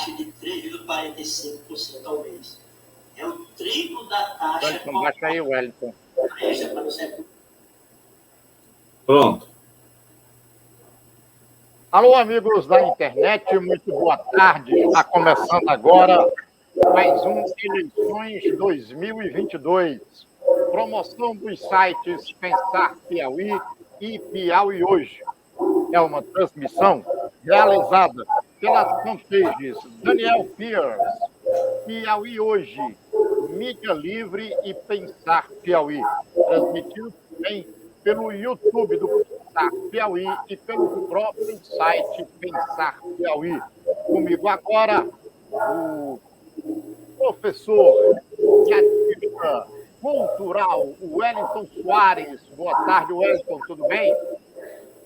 taxa de 3,45% ao mês. É o triplo da taxa... Wellington, baixa aí, Wellington. Pronto. Alô, amigos da internet, muito boa tarde. Está começando agora mais um Eleições 2022. Promoção dos sites Pensar Piauí e Piauí Hoje. É uma transmissão realizada pelas fanpages Daniel Pierce, Piauí Hoje, Mídia Livre e Pensar Piauí. Transmitido também pelo YouTube do Pensar Piauí e pelo próprio site Pensar Piauí. Comigo agora, o professor e ativista cultural, Wellington Soares. Boa tarde, Wellington, tudo bem?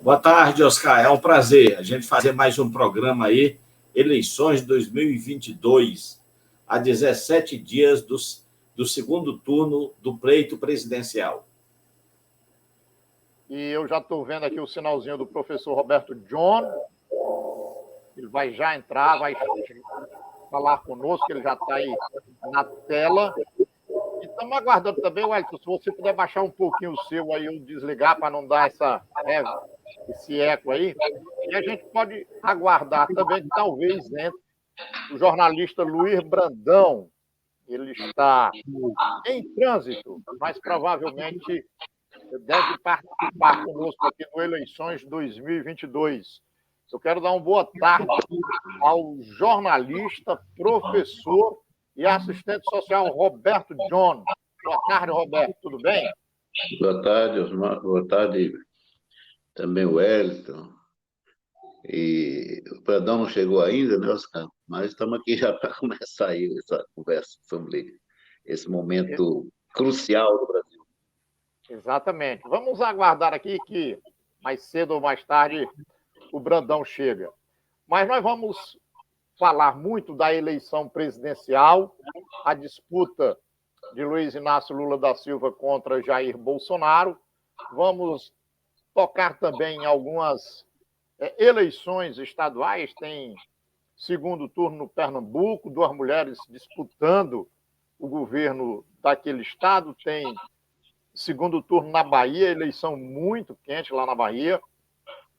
Boa tarde, Oscar. É um prazer a gente fazer mais um programa aí, Eleições 2022, há 17 dias do segundo turno do pleito presidencial. E eu já estou vendo aqui o sinalzinho do professor Roberto John. Ele vai já entrar, vai falar conosco, ele já está aí na tela. E estamos aguardando também, Wellington, se você puder baixar um pouquinho o seu aí, ou desligar para não dar esse eco aí. E a gente pode aguardar também que talvez entre o jornalista Luiz Brandão. Ele está em trânsito, mas provavelmente deve participar conosco aqui no Eleições 2022. Eu quero dar uma boa tarde ao jornalista, professor e assistente social Roberto John. Boa tarde, Roberto, tudo bem? Boa tarde, Osmar. Boa tarde também o Wellington. E o Pradão não chegou ainda, né, Oscar? Mas estamos aqui já para começar aí essa conversa sobre esse momento crucial do Brasil. Exatamente. Vamos aguardar aqui que mais cedo ou mais tarde o Brandão chega. Mas nós vamos falar muito da eleição presidencial, a disputa de Luiz Inácio Lula da Silva contra Jair Bolsonaro. Vamos tocar também em algumas eleições estaduais. Tem segundo turno no Pernambuco, 2 mulheres disputando o governo daquele estado. Tem segundo turno na Bahia, eleição muito quente lá na Bahia.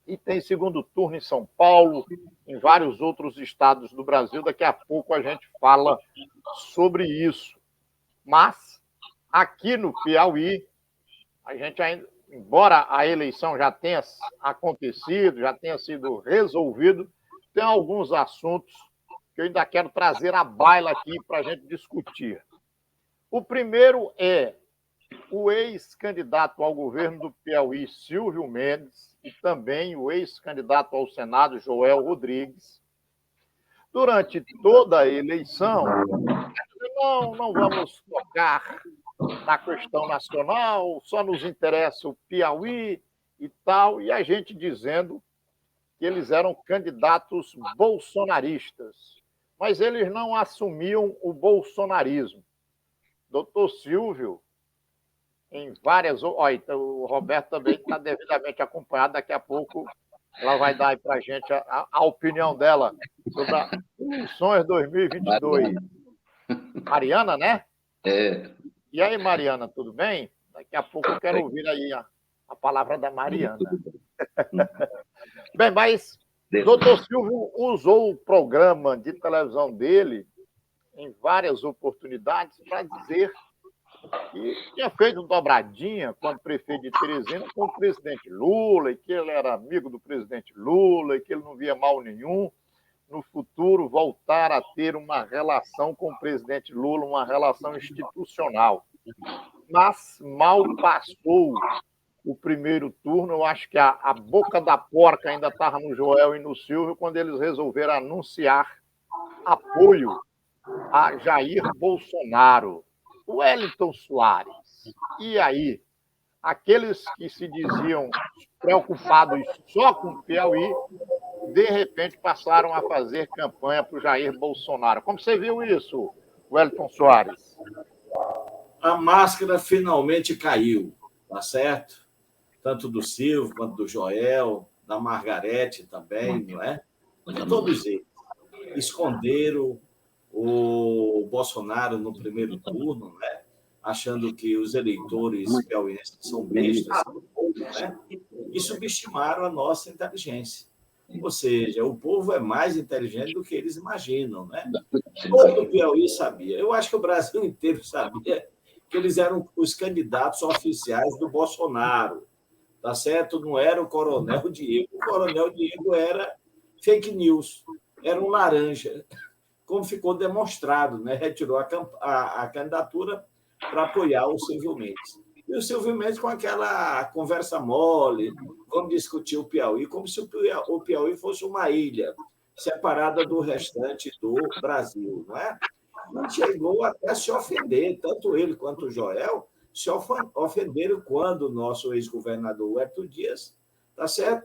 E tem segundo turno em São Paulo, em vários outros estados do Brasil. Daqui a pouco a gente fala sobre isso. Mas, aqui no Piauí, a gente ainda, embora a eleição já tenha acontecido, já tenha sido resolvido, tem alguns assuntos que eu ainda quero trazer à baila aqui para a gente discutir. O primeiro é o ex-candidato ao governo do Piauí, Silvio Mendes, e também o ex-candidato ao Senado, Joel Rodrigues. Durante toda a eleição, não vamos tocar na questão nacional, só nos interessa o Piauí e tal, e a gente dizendo que eles eram candidatos bolsonaristas, mas eles não assumiam o bolsonarismo. Doutor Silvio, em várias... Olha, então, o Roberto também está devidamente acompanhado. Daqui a pouco ela vai dar para a gente a opinião dela sobre as eleições 2022. Mariana, né? É. E aí, Mariana, tudo bem? Daqui a pouco eu quero ouvir aí a palavra da Mariana. Bem, mas doutor Silvio usou o programa de televisão dele em várias oportunidades para dizer que tinha feito dobradinha quando prefeito de Teresina com o presidente Lula, e que ele era amigo do presidente Lula, e que ele não via mal nenhum no futuro voltar a ter uma relação com o presidente Lula, uma relação institucional. Mas mal passou o primeiro turno, eu acho que a boca da porca ainda estava no Joel e no Silvio quando eles resolveram anunciar apoio a Jair Bolsonaro. Wellington Soares, e aí? Aqueles que se diziam preocupados só com o Piauí, de repente passaram a fazer campanha para o Jair Bolsonaro. Como você viu isso, Wellington Soares? A máscara finalmente caiu, tá certo? Tanto do Silvio quanto do Joel, da Margarete também, não é? De todos eles. esconderam o Bolsonaro no primeiro turno, né? Achando que os eleitores piauienses são bestas, né? E subestimaram a nossa inteligência. Ou seja, o povo é mais inteligente do que eles imaginam, né? Todo o Piauí sabia. Eu acho que o Brasil inteiro sabia que eles eram os candidatos oficiais do Bolsonaro, tá certo? Não era o Coronel Diego. O Coronel Diego era fake news, era um laranja, como ficou demonstrado, né? Retirou a candidatura para apoiar o Silvio Mendes. E o Silvio Mendes com aquela conversa mole, vamos discutir o Piauí, como se o Piauí fosse uma ilha separada do restante do Brasil, não é? Não chegou até a se ofender, tanto ele quanto o Joel se ofenderam quando o nosso ex-governador Huerto Dias, tá certo?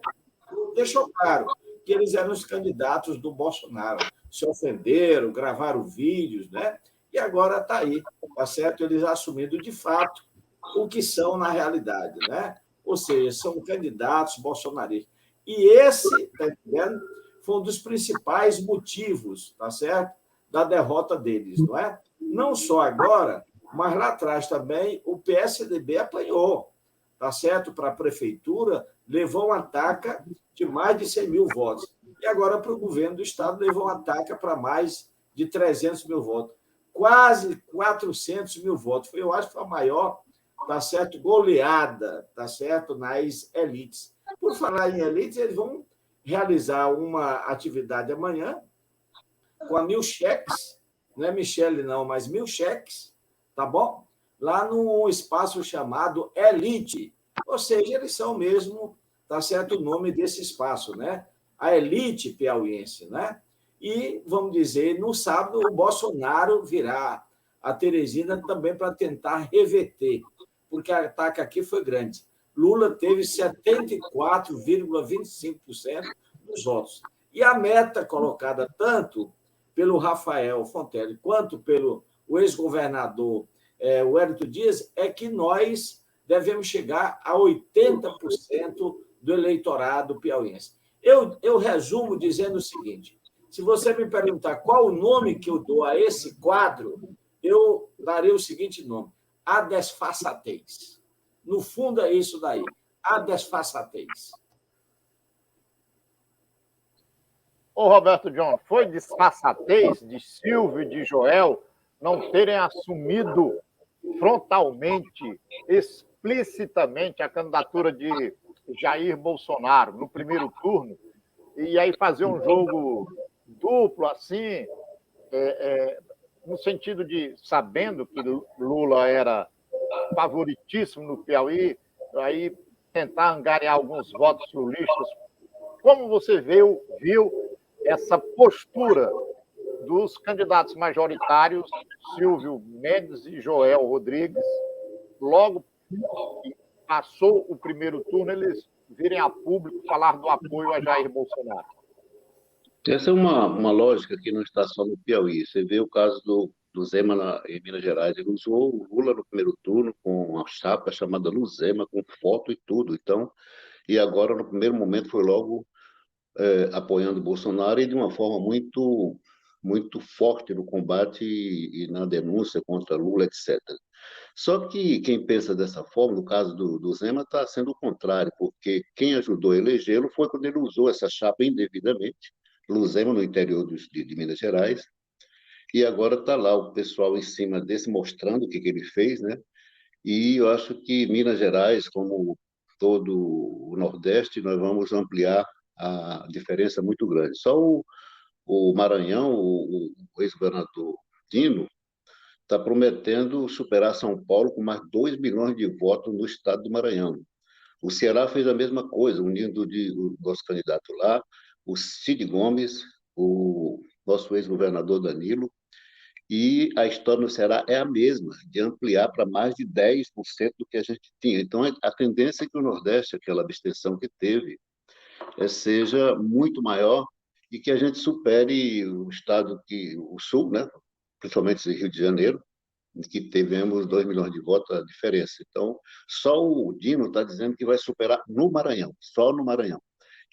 Deixou claro que eles eram os candidatos do Bolsonaro. Se ofenderam, gravaram vídeos, né? E agora está aí, tá certo? Eles assumindo de fato o que são na realidade, né? Ou seja, são candidatos bolsonaristas. E esse, tá entendendo? Foi um dos principais motivos, tá certo? Da derrota deles, não é? Não só agora, mas lá atrás também o PSDB apanhou, tá certo? Para a prefeitura, levou um ataque de mais de 100 mil votos. E agora para o governo do Estado levou um ataque para mais de 300 mil votos. Quase 400 mil votos. Eu acho que foi a maior, tá certo, goleada, tá certo, nas elites. Por falar em elites, eles vão realizar uma atividade amanhã com a Milchex, não é Michele não, mas Milchex, tá bom? Lá num espaço chamado Elite. Ou seja, eles são mesmo, tá certo, o nome desse espaço, né? A elite piauiense, né? E, vamos dizer, no sábado o Bolsonaro virá a Teresina também para tentar reverter, porque o ataque aqui foi grande. Lula teve 74,25% dos votos. E a meta colocada tanto pelo Rafael Fontelli quanto pelo ex-governador Huerto Dias é que nós devemos chegar a 80% do eleitorado piauiense. Eu resumo dizendo o seguinte: se você me perguntar qual o nome que eu dou a esse quadro, eu darei o seguinte nome: a desfaçatez. No fundo, é isso daí, a desfaçatez. Ô, Roberto John, foi desfaçatez de Silvio e de Joel não terem assumido frontalmente, explicitamente, a candidatura de Jair Bolsonaro no primeiro turno, e aí fazer um jogo duplo, assim, no sentido de, sabendo que Lula era favoritíssimo no Piauí, aí tentar angariar alguns votos lulistas. Como você viu essa postura dos candidatos majoritários, Silvio Mendes e Joel Rodrigues, logo que passou o primeiro turno, eles virem a público falar do apoio a Jair Bolsonaro? Essa é uma lógica que não está só no Piauí. Você vê o caso do Zema em Minas Gerais. Ele usou o Lula no primeiro turno com uma chapa chamada Luzema, com foto e tudo. Então, e agora, no primeiro momento, foi logo apoiando o Bolsonaro e de uma forma muito forte no combate e na denúncia contra Lula, etc. Só que quem pensa dessa forma, no caso do Zema, está sendo o contrário, porque quem ajudou a elegê-lo foi quando ele usou essa chapa indevidamente, Luzema, no interior de Minas Gerais, e agora está lá o pessoal em cima desse, mostrando o que ele fez, né? E eu acho que Minas Gerais, como todo o Nordeste, nós vamos ampliar a diferença muito grande. Só o Maranhão, o ex-governador Dino, está prometendo superar São Paulo com mais 2 milhões de votos no estado do Maranhão. O Ceará fez a mesma coisa, unindo o nosso candidato lá, o Cid Gomes, o nosso ex-governador Danilo, e a história no Ceará é a mesma, de ampliar para mais de 10% do que a gente tinha. Então, a tendência é que o Nordeste, aquela abstenção que teve, seja muito maior e que a gente supere o estado o Sul, né? Principalmente Rio de Janeiro, que tivemos 2 milhões de votos, a diferença. Então, só o Dino está dizendo que vai superar no Maranhão, só no Maranhão.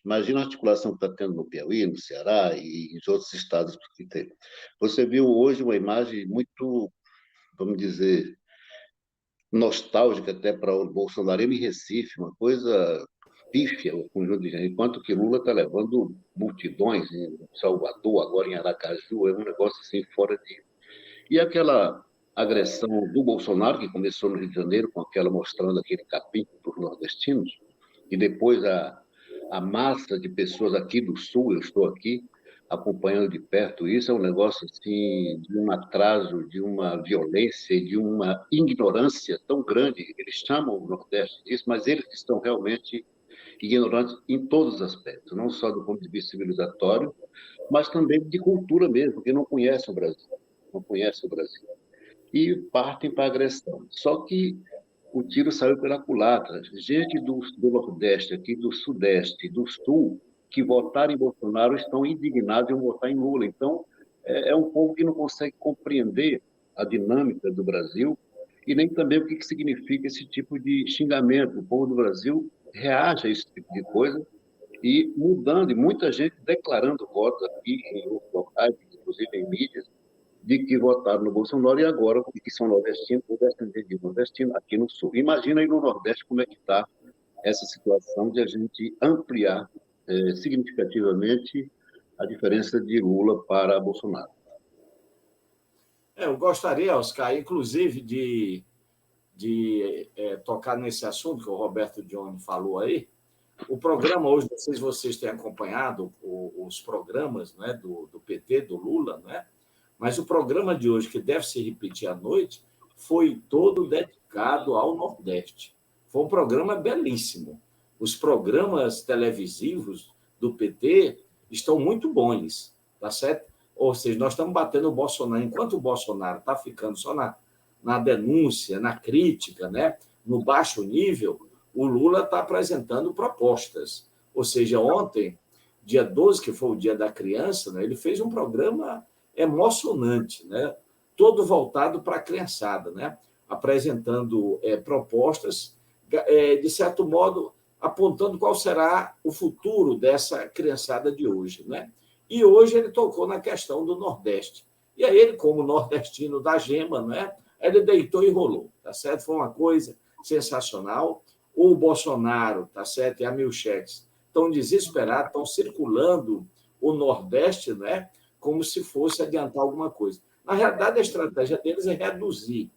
Imagina a articulação que está tendo no Piauí, no Ceará e em outros estados que tem. Você viu hoje uma imagem muito, vamos dizer, nostálgica até para o bolsonarismo em Recife, uma coisa pífia, o conjunto de gente, enquanto que Lula está levando multidões em Salvador, agora em Aracaju, é um negócio assim fora de... E aquela agressão do Bolsonaro, que começou no Rio de Janeiro, com aquela mostrando aquele capim para os nordestinos, e depois a massa de pessoas aqui do Sul, eu estou aqui acompanhando de perto isso, é um negócio assim, de um atraso, de uma violência, de uma ignorância tão grande. Eles chamam o Nordeste disso, mas eles estão realmente ignorantes em todos os aspectos, não só do ponto de vista civilizatório, mas também de cultura mesmo, porque não conhecem o Brasil, não conhecem o Brasil. E partem para a agressão. Só que o tiro saiu pela culatra. Gente do Nordeste, aqui do Sudeste, do Sul, que votaram em Bolsonaro estão indignados em votar em Lula. Então, é um povo que não consegue compreender a dinâmica do Brasil e nem também o que significa esse tipo de xingamento. O povo do Brasil reage a esse tipo de coisa e mudando, e muita gente declarando votos aqui em outros locais, inclusive em mídias, de que votaram no Bolsonaro e agora, que são nordestinos, ou descendentes de nordestino aqui no Sul. Imagina aí no Nordeste como é que está essa situação de a gente ampliar significativamente a diferença de Lula para Bolsonaro. Eu gostaria, Oscar, inclusive, de tocar nesse assunto que o Roberto Johnny falou aí. O programa hoje, não sei se vocês têm acompanhado os programas, né, do PT, do Lula, né? Mas o programa de hoje, que deve se repetir à noite, foi todo dedicado ao Nordeste. Foi um programa belíssimo. Os programas televisivos do PT estão muito bons, tá certo? Ou seja, nós estamos batendo o Bolsonaro. Enquanto o Bolsonaro está ficando só na denúncia, na crítica, né? No baixo nível, o Lula está apresentando propostas. Ou seja, ontem, dia 12, que foi o Dia da Criança, né? Ele fez um programa emocionante, né? Todo voltado para a criançada, né? Apresentando propostas, de certo modo, apontando qual será o futuro dessa criançada de hoje, né? E hoje ele tocou na questão do Nordeste. E aí ele, como nordestino da gema, né? Ele deitou e rolou, tá certo? Foi uma coisa sensacional. O Bolsonaro, tá certo? E a Milchex estão desesperados, estão circulando o Nordeste, né? Como se fosse adiantar alguma coisa. Na realidade, a estratégia deles é reduzir,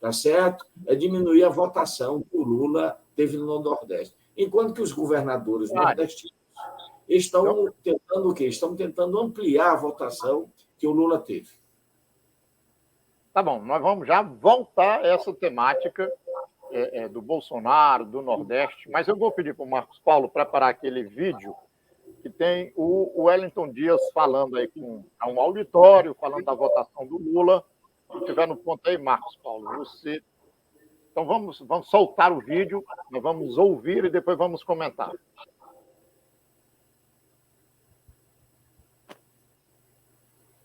tá certo? É diminuir a votação que o Lula teve no Nordeste. Enquanto que os governadores nordestinos estão tentando o quê? Estão tentando ampliar a votação que o Lula teve. Tá bom, nós vamos já voltar a essa temática do Bolsonaro, do Nordeste, mas eu vou pedir para o Marcos Paulo preparar aquele vídeo que tem o Wellington Dias falando aí com um auditório, falando da votação do Lula. Se estiver no ponto aí, Marcos Paulo, você... Então vamos soltar o vídeo, nós vamos ouvir e depois vamos comentar.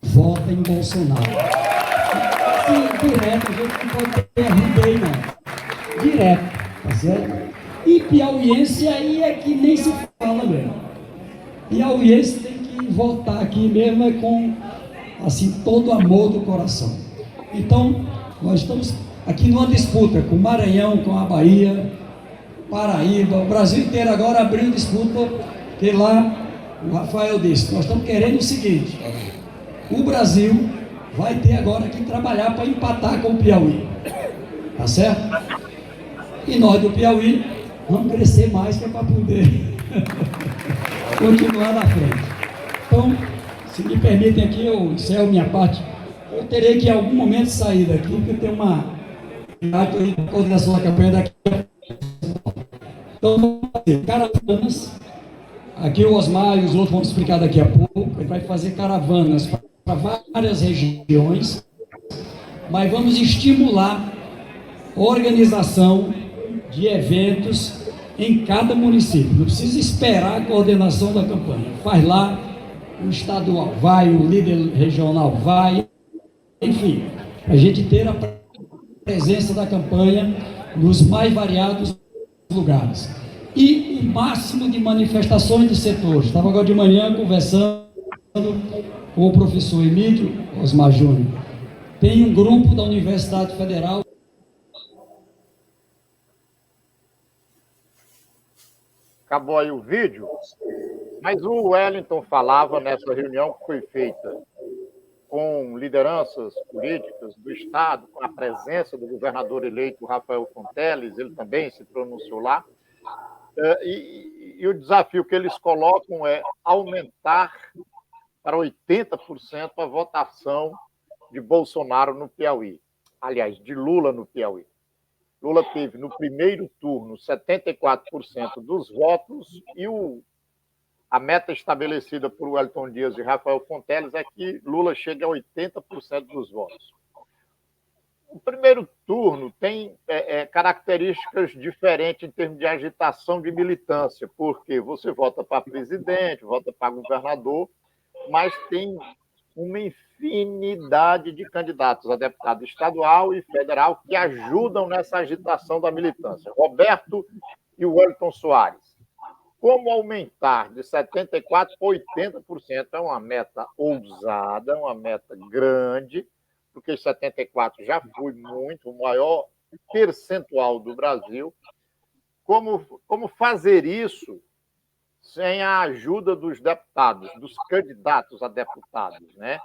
Vota em Bolsonaro. Sim, direto, a gente não pode ter arrudei, não. Direto, tá certo? E piauiense aí é que nem se fala mesmo. Piauiense tem que votar aqui mesmo com, assim, todo o amor do coração. Então, nós estamos aqui numa disputa com o Maranhão, com a Bahia, Paraíba, o Brasil inteiro agora abriu disputa, porque lá o Rafael disse, nós estamos querendo o seguinte, o Brasil vai ter agora que trabalhar para empatar com o Piauí, tá certo? E nós do Piauí vamos crescer mais que é para poder continuar na frente. Então, se me permitem aqui, eu encerro minha parte, eu terei que em algum momento sair daqui, porque tem uma coordenação da campanha daqui. Então, vamos fazer caravanas. Aqui o Osmar e os outros vão explicar daqui a pouco. Ele vai fazer caravanas para várias regiões, mas vamos estimular a organização de eventos em cada município. Não precisa esperar a coordenação da campanha. Faz lá, o estadual vai, o líder regional vai, enfim, a gente ter a presença da campanha nos mais variados lugares. e o máximo de manifestações de setores. Estava agora de manhã conversando com o professor Emílio Osmar Júnior. Tem um grupo da Universidade Federal. Acabou aí o vídeo, mas o Wellington falava nessa reunião que foi feita com lideranças políticas do Estado, com a presença do governador eleito Rafael Fonteles, ele também se pronunciou lá, e o desafio que eles colocam é aumentar para 80% a votação de Bolsonaro no Piauí. Aliás, de Lula no Piauí. Lula teve, no primeiro turno, 74% dos votos e a meta estabelecida por Wellington Dias e Rafael Fonteles é que Lula chegue a 80% dos votos. O primeiro turno tem características diferentes em termos de agitação de militância, porque você vota para presidente, vota para governador, mas tem uma infinidade de candidatos a deputado estadual e federal que ajudam nessa agitação da militância. Roberto e Wellington Soares. Como aumentar de 74% para 80% é uma meta ousada, uma meta grande, porque 74% já foi muito, o maior percentual do Brasil. Como fazer isso sem a ajuda dos deputados, dos candidatos a deputados, né?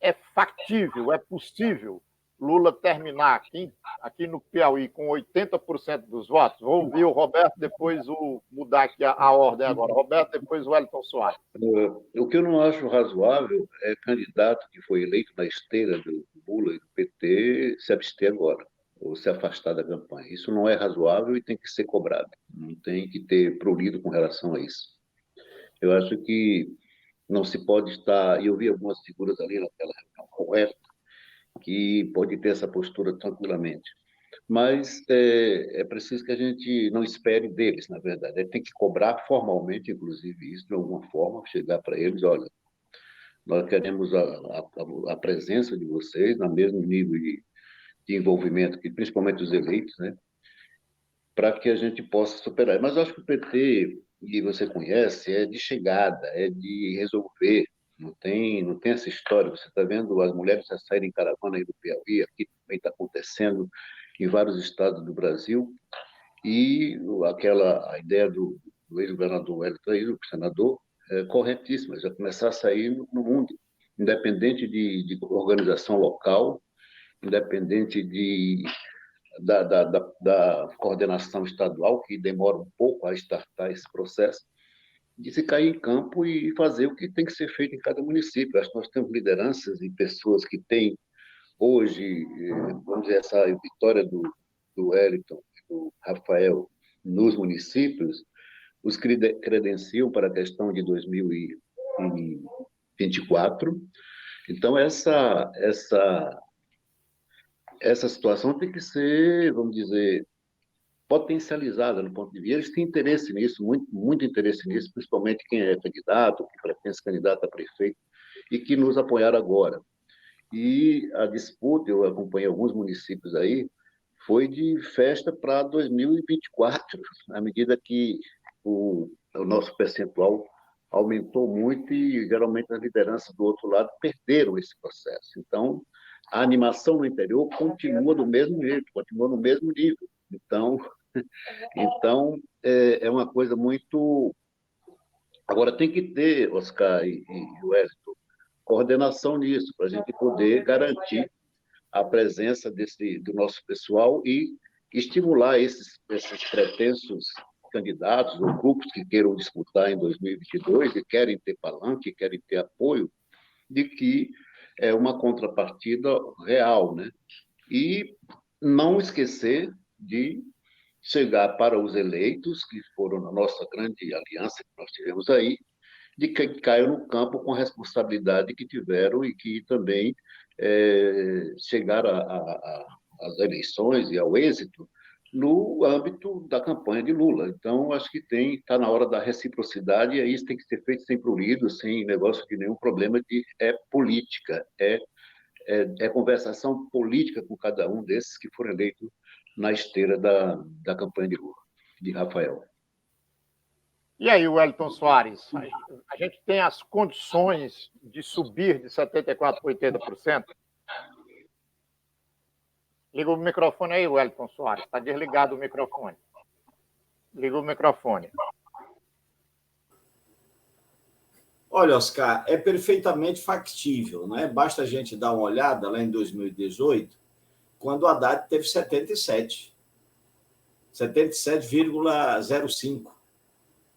É factível, é possível Lula terminar aqui no Piauí com 80% dos votos? Vou ouvir o Roberto, depois mudar aqui a ordem agora. Roberto, depois o Wellington Soares. O que eu não acho razoável é candidato que foi eleito na esteira do Lula e do PT se abster agora, ou se afastar da campanha. Isso não é razoável e tem que ser cobrado. Não tem que ter prurido com relação a isso. Eu acho que não se pode estar... E eu vi algumas figuras ali naquela reunião com ela, que pode ter essa postura tranquilamente. Mas é preciso que a gente não espere deles, na verdade. Tem que cobrar formalmente, inclusive, isso de alguma forma, chegar para eles, olha, nós queremos a presença de vocês no mesmo nível de envolvimento, que principalmente os eleitos, né, para que a gente possa superar. Mas eu acho que o PT, e você conhece, é de chegada, é de resolver. Não tem essa história. Você está vendo as mulheres já saírem em caravana aí do Piauí, aqui também está acontecendo em vários estados do Brasil, e a ideia do ex-governador Wellington, o senador, é corretíssima, já começar a sair no mundo, independente de organização local, independente da coordenação estadual, que demora um pouco a startar esse processo, de se cair em campo e fazer o que tem que ser feito em cada município. Acho que nós temos lideranças e pessoas que têm hoje, vamos dizer, essa vitória do Wellington, do Rafael, nos municípios, os credenciam para a questão de 2024. Então, essa situação tem que ser, vamos dizer, potencializada no ponto de vista. Eles têm interesse nisso, muito interesse nisso, principalmente quem é candidato, que pretende ser candidato a prefeito, e que nos apoiaram agora. E a disputa, eu acompanhei alguns municípios aí, foi de festa para 2024, à medida que o nosso percentual aumentou muito e, geralmente, as lideranças do outro lado perderam esse processo. Então, a animação no interior continua do mesmo jeito, continua no mesmo nível. Então é uma coisa muito... Agora, tem que ter, Oscar e Wellington, coordenação nisso, para a gente poder garantir a presença do nosso pessoal e estimular esses pretensos candidatos ou grupos que queiram disputar em 2022 e querem ter palanque, querem ter apoio, de que é uma contrapartida real, né? E não esquecer de chegar para os eleitos, que foram na nossa grande aliança que nós tivemos aí, de que caiam no campo com a responsabilidade que tiveram e que também chegaram às eleições e ao êxito no âmbito da campanha de Lula. Então, acho que está na hora da reciprocidade e isso tem que ser feito sem prurido, sem negócio de nenhum problema. É política, é conversação política com cada um desses que foram eleitos na esteira da campanha de Lula, de Rafael. E aí, Wellington Soares, a gente tem as condições de subir de 74% para 80%? Liga o microfone aí, Wellington Soares. Está desligado o microfone. Liga o microfone. Olha, Oscar, é perfeitamente factível, né? Basta a gente dar uma olhada lá em 2018, quando o Haddad teve 77,05.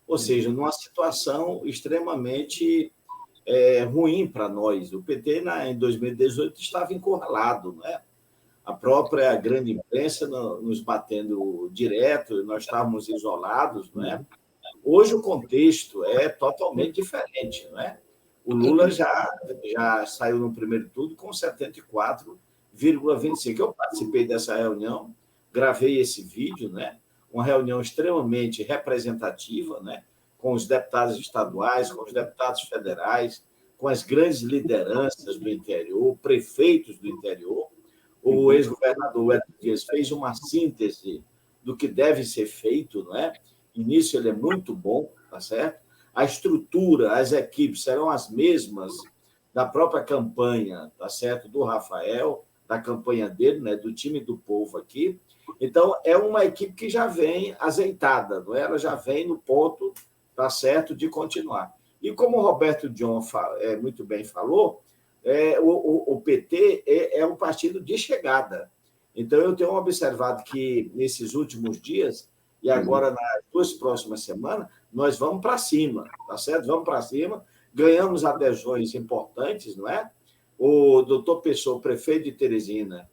Ou seja, numa situação extremamente ruim para nós. O PT, em 2018, estava encurralado, né? A própria grande imprensa nos batendo direto, nós estávamos isolados, né? Hoje o contexto é totalmente diferente, né? O Lula já saiu no primeiro turno com 74,25. Eu participei dessa reunião, gravei esse vídeo, né? Uma reunião extremamente representativa, né? Com os deputados estaduais, com os deputados federais, com as grandes lideranças do interior, prefeitos do interior. O ex-governador Wellington Dias fez uma síntese do que deve ser feito, não é? E nisso ele é muito bom, tá certo? A estrutura, as equipes serão as mesmas da própria campanha, tá certo? Do Rafael, da campanha dele, né? Do time do povo aqui. Então, é uma equipe que já vem azeitada, não é? Ela já vem no ponto, tá certo, de continuar. E como o Roberto John muito bem falou, o PT é um partido de chegada. Então, eu tenho observado que, nesses últimos dias, e agora nas 2 próximas semanas, nós vamos para cima, tá certo? Vamos para cima, ganhamos adesões importantes, não é? O doutor Pessoa, prefeito de Teresina,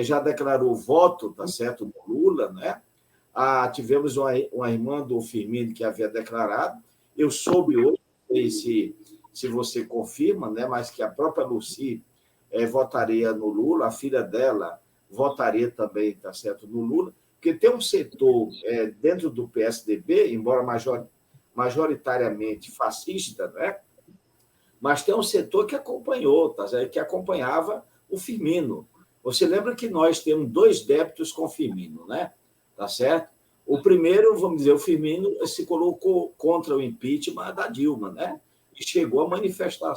já declarou voto, tá certo, do Lula, né? Tivemos uma irmã do Firmino que havia declarado. Eu soube hoje, não sei se você confirma, né? Mas que a própria Lucy votaria no Lula, a filha dela votaria também, tá certo, no Lula, porque tem um setor dentro do PSDB, embora majoritariamente fascista, né? Mas tem um setor que acompanhou, tá certo? Que acompanhava o Firmino. Você lembra que nós temos 2 débitos com o Firmino, né? Tá certo? O primeiro, vamos dizer, o Firmino se colocou contra o impeachment da Dilma, né? E chegou a manifestar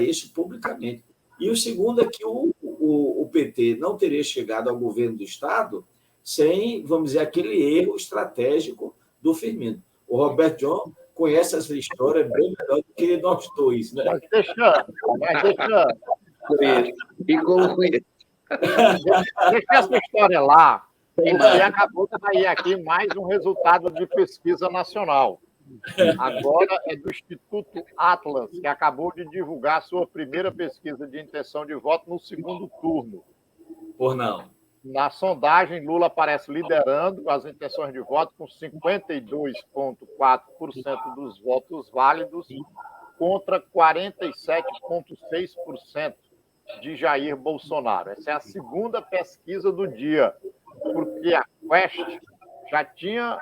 isso publicamente. E o segundo é que o PT não teria chegado ao governo do Estado sem, vamos dizer, aquele erro estratégico do Firmino. O Roberto John conhece essa história bem melhor do que nós dois, né? Mas deixa. E como foi? Deixa essa história lá, porque acabou de sair aqui mais um resultado de pesquisa nacional. Agora é do Instituto Atlas, que acabou de divulgar a sua primeira pesquisa de intenção de voto no segundo turno. Por não. Na sondagem, Lula aparece liderando as intenções de voto com 52,4% dos votos válidos contra 47,6% de Jair Bolsonaro. Essa é a segunda pesquisa do dia, porque a Quest já tinha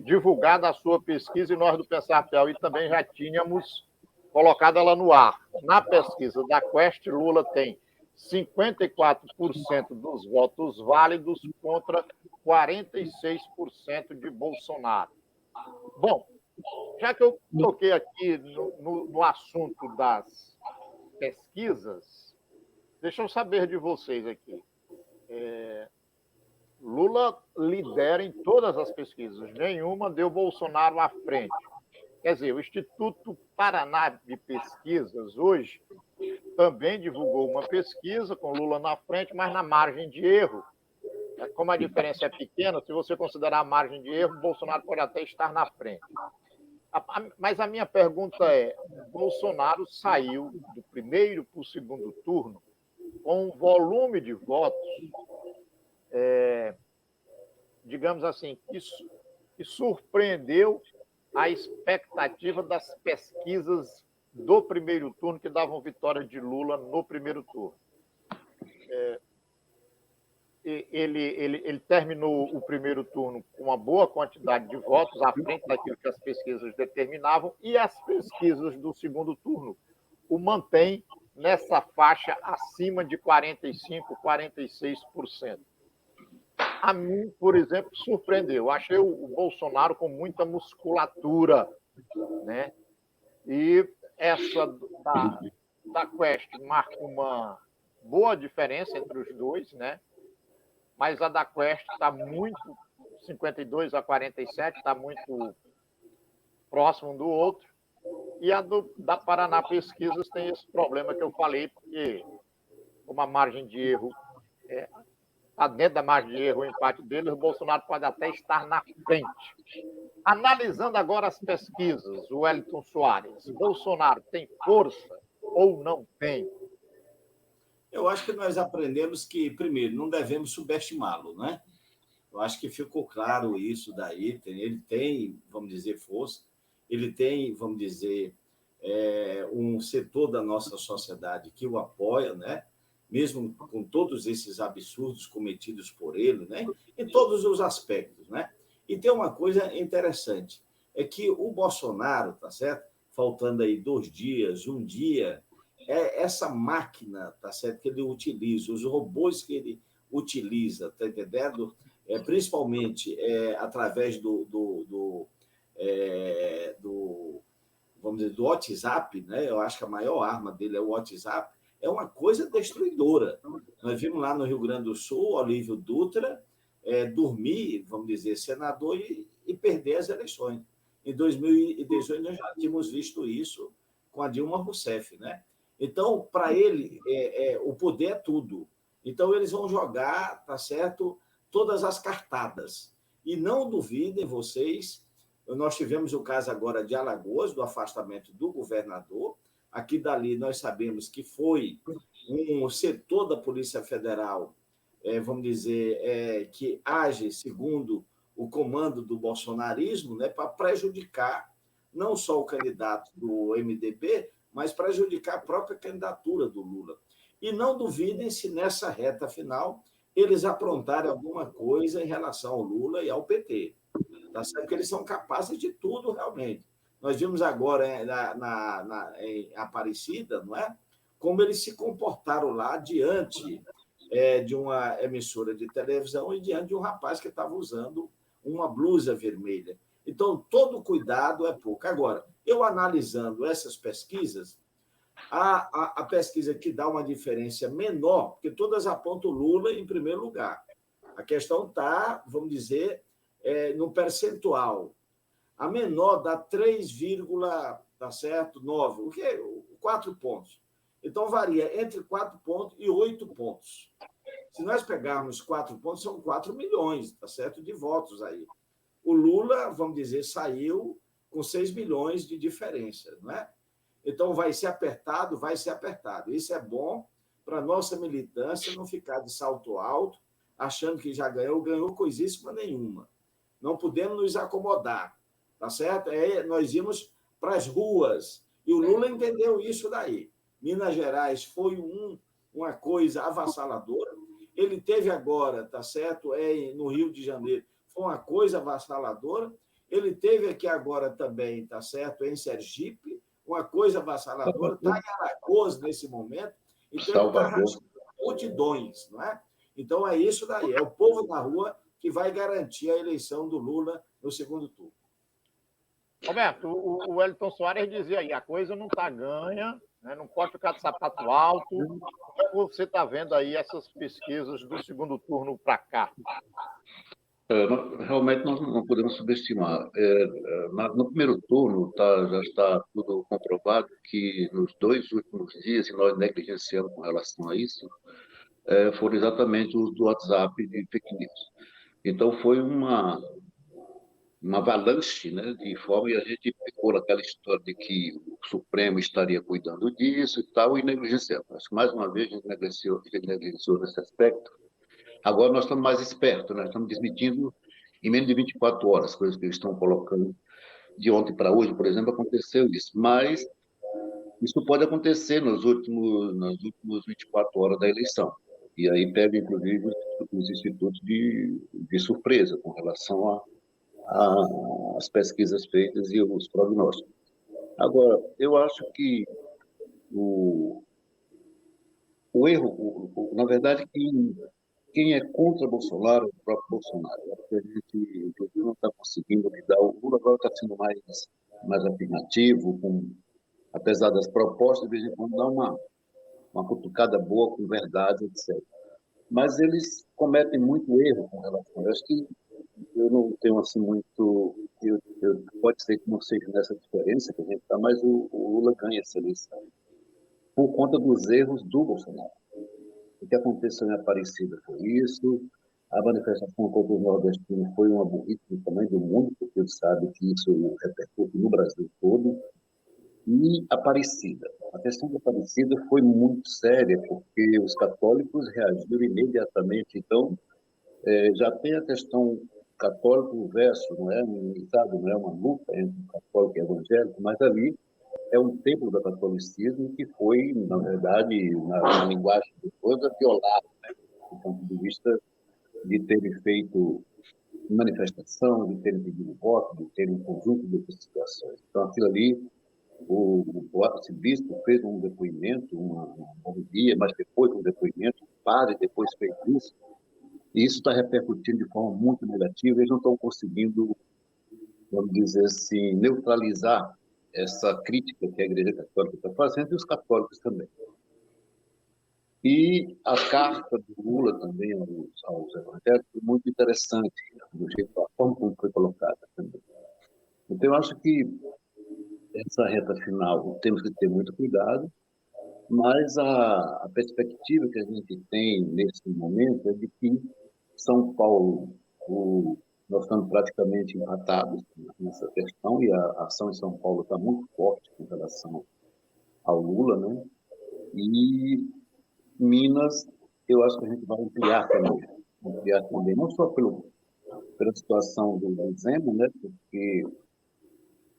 divulgado a sua pesquisa e nós do Pensar Piauí também já tínhamos colocado ela no ar. Na pesquisa da Quest, Lula tem 54% dos votos válidos contra 46% de Bolsonaro. Bom, já que eu toquei aqui no assunto das pesquisas, deixa eu saber de vocês aqui. Lula lidera em todas as pesquisas, nenhuma deu Bolsonaro à frente. Quer dizer, o Instituto Paraná de Pesquisas hoje também divulgou uma pesquisa com Lula na frente, mas na margem de erro. Como a diferença é pequena, se você considerar a margem de erro, Bolsonaro pode até estar na frente. Mas a minha pergunta é, Bolsonaro saiu do primeiro para o segundo turno com um volume de votos, digamos assim, que surpreendeu a expectativa das pesquisas do primeiro turno, que davam vitória de Lula no primeiro turno. Ele terminou o primeiro turno com uma boa quantidade de votos, à frente daquilo que as pesquisas determinavam, e as pesquisas do segundo turno o mantêm nessa faixa acima de 45%, 46%. a mim, por exemplo, surpreendeu. Eu achei o Bolsonaro com muita musculatura, né? E essa da Quest marca uma boa diferença entre os dois, né? Mas a da Quest está muito, 52-47, está muito próximo um do outro. E a da Paraná Pesquisas tem esse problema que eu falei, porque como a margem de erro está dentro da margem de erro o empate deles, o Bolsonaro pode até estar na frente. Analisando agora as pesquisas, o Wellington Soares, Bolsonaro tem força ou não tem? Eu acho que nós aprendemos que, primeiro, não devemos subestimá-lo, né? Eu acho que ficou claro isso daí. Ele tem, vamos dizer, força, ele tem, vamos dizer, um setor da nossa sociedade que o apoia, né? Mesmo com todos esses absurdos cometidos por ele, né? Em todos os aspectos, né? E tem uma coisa interessante, é que o Bolsonaro, tá certo? Faltando aí 2 dias, 1 dia, essa máquina, tá certo? Que ele utiliza, os robôs que ele utiliza, tá entendendo? Principalmente através vamos dizer, do WhatsApp, né? Eu acho que a maior arma dele é o WhatsApp, é uma coisa destruidora. Nós vimos lá no Rio Grande do Sul, Olívio Dutra dormir, vamos dizer, senador e perder as eleições. Em 2018, nós já tínhamos visto isso com a Dilma Rousseff, né? Então, para ele, o poder é tudo. Então, eles vão jogar, tá certo, todas as cartadas. E não duvidem vocês, nós tivemos o caso agora de Alagoas, do afastamento do governador. Aqui dali nós sabemos que foi um setor da Polícia Federal, vamos dizer, que age segundo o comando do bolsonarismo, né, para prejudicar não só o candidato do MDB, mas prejudicar a própria candidatura do Lula. E não duvidem se nessa reta final eles aprontarem alguma coisa em relação ao Lula e ao PT. Tá certo? Que eles são capazes de tudo, realmente. Nós vimos agora em Aparecida, não é? Como eles se comportaram lá diante de uma emissora de televisão e diante de um rapaz que estava usando uma blusa vermelha. Então, todo cuidado é pouco. Agora, eu analisando essas pesquisas, a pesquisa que dá uma diferença menor, porque todas apontam Lula em primeiro lugar. A questão está, vamos dizer, no percentual. A menor dá 3,9, o que é 4 pontos. Então, varia entre 4 pontos e 8 pontos. Se nós pegarmos 4 pontos, são 4 milhões, tá certo, de votos aí. O Lula, vamos dizer, saiu com 6 milhões de diferença, não é? Então, vai ser apertado, vai ser apertado. Isso é bom para a nossa militância não ficar de salto alto, achando que já ganhou coisíssima nenhuma. Não podemos nos acomodar, tá certo? Nós íamos para as ruas, e o Lula entendeu isso daí. Minas Gerais foi uma coisa avassaladora. Ele teve agora, tá certo, no Rio de Janeiro, foi uma coisa avassaladora. Ele teve aqui agora também, tá certo, em Sergipe, uma coisa avassaladora. Está em Alagoas nesse momento. Então, ele está arrastando multidões, não é? Então, é isso daí. É o povo na rua que vai garantir a eleição do Lula no segundo turno. Roberto, o Wellington Soares dizia aí, a coisa não está ganha, né, não pode ficar de sapato alto. Como é que você está vendo aí essas pesquisas do segundo turno para cá? Realmente nós não podemos subestimar. No primeiro turno já está tudo comprovado que nos 2 últimos dias, e nós negligenciamos com relação a isso, foram exatamente os do WhatsApp de fake news. Então foi uma avalanche, né, de forma, e a gente ficou naquela história de que o Supremo estaria cuidando disso e tal, e negligenciamos. Acho que mais uma vez a gente negligenciou nesse aspecto. Agora nós estamos mais espertos, nós estamos desmentindo em menos de 24 horas, coisas que eles estão colocando. De ontem para hoje, por exemplo, aconteceu isso, mas isso pode acontecer nas últimas 24 horas da eleição. E aí pega, inclusive, os institutos de surpresa com relação às pesquisas feitas e os prognósticos. Agora, eu acho que o erro, na verdade, quem é contra Bolsonaro é o próprio Bolsonaro. Eu acho que a gente, inclusive, não está conseguindo lidar. O Lula agora está sendo mais afirmativo, apesar das propostas, de vez em quando dá uma cutucada boa com verdade, etc. Mas eles cometem muito erro com relação. Eu acho que eu não tenho assim muito. Pode ser que não seja nessa diferença que a gente está, mas o Lula ganha essa eleição por conta dos erros do Bolsonaro. O que aconteceu em Aparecida foi isso. A manifestação contra o nordestino foi uma burrice do tamanho do mundo, porque ele sabe que isso repercute no Brasil todo. E Aparecida. A questão de Aparecida foi muito séria, porque os católicos reagiram imediatamente. Então, já tem a questão católico versus, não é, sabe, não é uma luta entre católico e evangélico, mas ali é um templo do catolicismo que foi, na verdade, na linguagem de coisa, violado, né, do ponto de vista de terem feito manifestação, de terem pedido voto, de terem um conjunto de situações. Então, aquilo ali, o arcebispo fez um depoimento, uma homilia, mas depois um depoimento, o padre depois fez isso, e isso está repercutindo de forma muito negativa. Eles não estão conseguindo, vamos dizer assim, neutralizar essa crítica que a Igreja Católica está fazendo e os católicos também. E a carta do Lula também aos evangélicos foi muito interessante, do jeito, a forma como foi colocada também. Então, eu acho que essa reta final temos que ter muito cuidado, mas a perspectiva que a gente tem nesse momento é de que São Paulo, nós estamos praticamente empatados nessa questão, e a ação em São Paulo está muito forte com relação ao Lula, né? E Minas, eu acho que a gente vai ampliar também, não só pela situação do Zema, né? Porque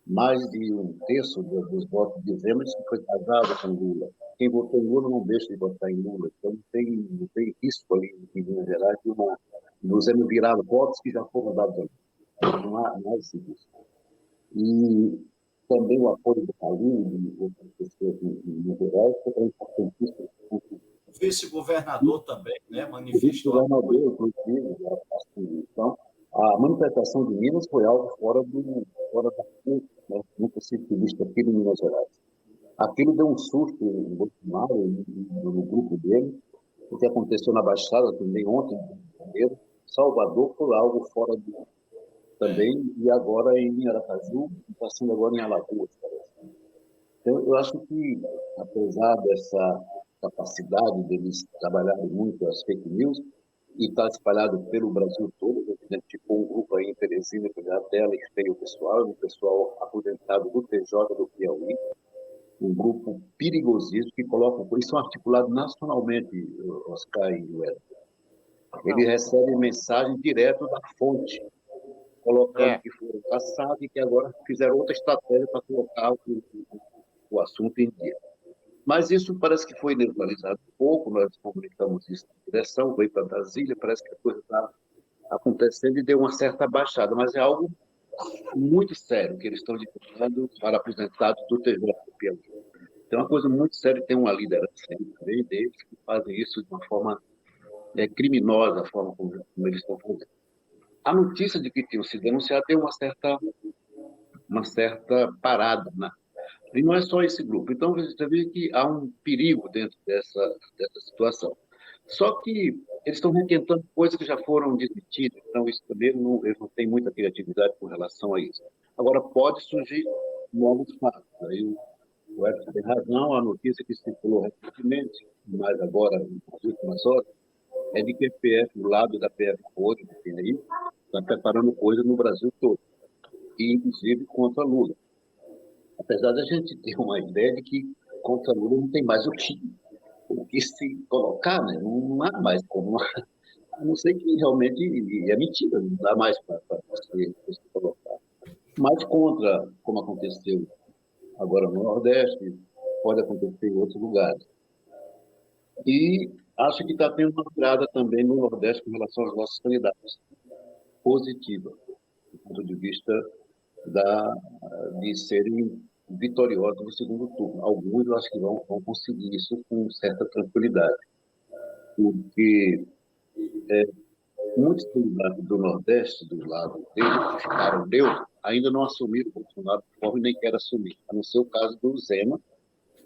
mais de um terço dos votos de Zema foi casado com Lula. Quem votou em Lula não deixa de votar em Lula. Então, não tem risco ali em Minas Gerais do Zema virar votos que já foram dados ali. Não há esse risco. E também o apoio do Paulinho e outras pessoas em Minas Gerais é importantíssimo. O vice-governador também, né, manifestou. O vice-governador, inclusive, então, a manifestação de Minas foi algo fora da curva, né? Nunca se visto aquilo em Minas Gerais. Aquilo deu um susto em Bolsonaro, no grupo dele, o que aconteceu na Baixada também ontem, em janeiro. Salvador foi algo fora também, e agora em Aracaju, está sendo agora em Alagoas, parece. Então, eu acho que, apesar dessa capacidade deles trabalharem muito as fake news, e está espalhado pelo Brasil todo, a gente ficou um grupo aí em Teresina, que já até alistei o pessoal aposentado do TJ do Piauí, um grupo perigosíssimo que coloca, por isso são articulados nacionalmente, Oscar e Wellington. Eles recebem mensagem direto da fonte, colocando que foram caçados e que agora fizeram outra estratégia para colocar o assunto em dia. Mas isso parece que foi neutralizado um pouco, nós comunicamos isso na direção, veio para Brasília, parece que a coisa está acontecendo e deu uma certa baixada, mas é algo muito sério que eles estão divulgando para aposentados do TJ do Piauí. Então, é uma coisa muito séria, tem uma liderança também deles que fazem isso de uma forma criminosa, a forma como eles estão fazendo. A notícia de que tinham sido denunciados deu uma certa parada, né? E não é só esse grupo. Então, você vê que há um perigo dentro dessa situação. Só que eles estão requentando coisas que já foram desmentidas, então isso também eles não têm muita criatividade com relação a isso. Agora, pode surgir novos fatos. Aí o Edson tem razão, a notícia que circulou recentemente, mas agora, nas últimas horas, é de que a PF, o lado da PF hoje, que tem aí, está preparando coisa no Brasil todo, e inclusive contra Lula. Apesar da gente ter uma ideia de que contra Lula não tem mais o que se colocar, né? Não há mais como. A não ser que realmente é mentira, não dá mais para se colocar. Mas contra, como aconteceu agora no Nordeste, pode acontecer em outros lugares. E acho que está tendo uma virada também no Nordeste com relação aos nossos candidatos, positiva, do ponto de vista de serem vitoriosos no segundo turno. Alguns eu acho que vão conseguir isso com certa tranquilidade, porque muitos candidatos do Nordeste, do lado dele, que ficaram neutros, ainda não assumiram o Bolsonaro de forma e nem querem assumir, a não ser o caso do Zema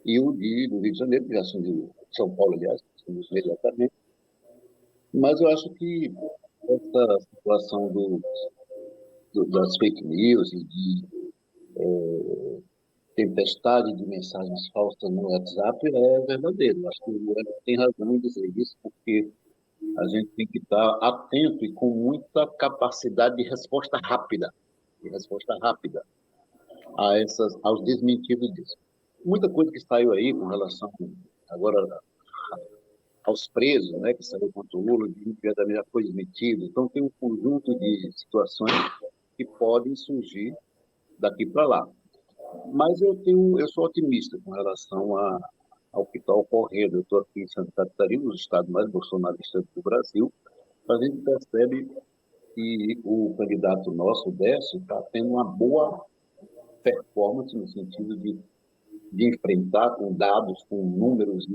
e o do Rio de Janeiro, que já assumiu, São Paulo, aliás, assumiu imediatamente. Mas eu acho que essa situação das fake news e de tempestade de mensagens falsas no WhatsApp é verdadeiro. Acho que o Hélio tem razão em dizer isso, porque a gente tem que estar atento e com muita capacidade de resposta rápida aos desmentidos disso. Muita coisa que saiu aí com relação agora aos presos, né, que saiu contra o Lula, imediatamente já foi desmentido. Então tem um conjunto de situações que podem surgir daqui para lá. Mas eu sou otimista com relação ao que está ocorrendo. Eu estou aqui em Santa Catarina, um dos estados mais bolsonaristas do Brasil. A gente percebe que o candidato nosso, o Décio, está tendo uma boa performance no sentido de enfrentar com dados, com números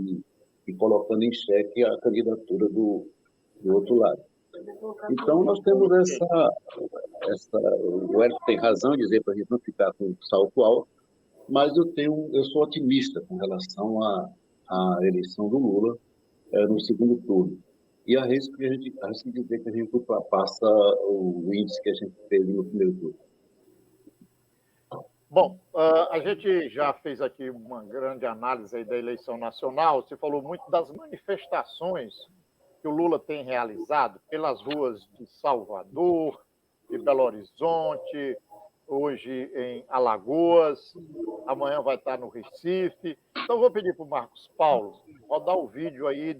e colocando em xeque a candidatura do outro lado. Então, nós temos o Hélio tem razão em dizer para a gente não ficar com um salto alto, mas eu sou otimista com relação à eleição do Lula no segundo turno. E arrisco dizer que a gente ultrapassa o índice que a gente teve no primeiro turno. Bom, a gente já fez aqui uma grande análise aí da eleição nacional. Você falou muito das manifestações que o Lula tem realizado pelas ruas de Salvador, de Belo Horizonte, hoje em Alagoas, amanhã vai estar no Recife. Então, vou pedir para o Marcos Paulo rodar o vídeo aí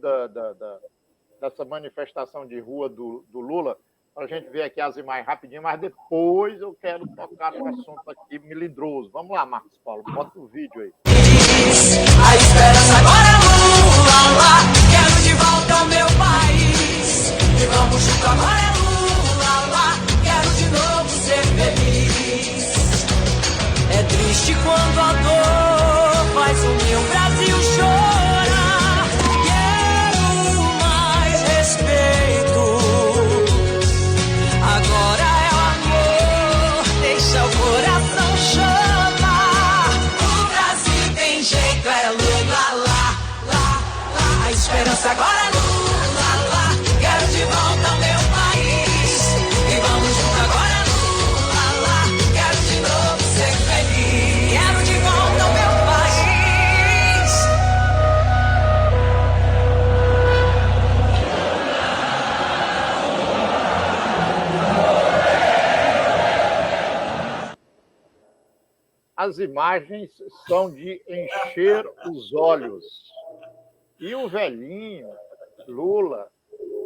dessa manifestação de rua do Lula, para a gente ver aqui as imagens rapidinho, mas depois eu quero tocar no assunto aqui melindroso. Vamos lá, Marcos Paulo, bota o vídeo aí. A esperança agora é Lula, lá, quero de volta ao meu país. E vamos junto agora é Lula, lá, quero de novo ser feliz. É triste quando a dor faz o meu Brasil chorar. Quero mais respeito. Agora é o amor, deixa o coração chamar. O Brasil tem jeito, é Lula, lá, lá, lá. A esperança agora é Lula, lá. Quero de volta ao meu país. E vamos junto agora é Lula, lá. Quero de novo ser feliz. Quero de volta ao meu país. As imagens são de encher os olhos. E o velhinho, Lula,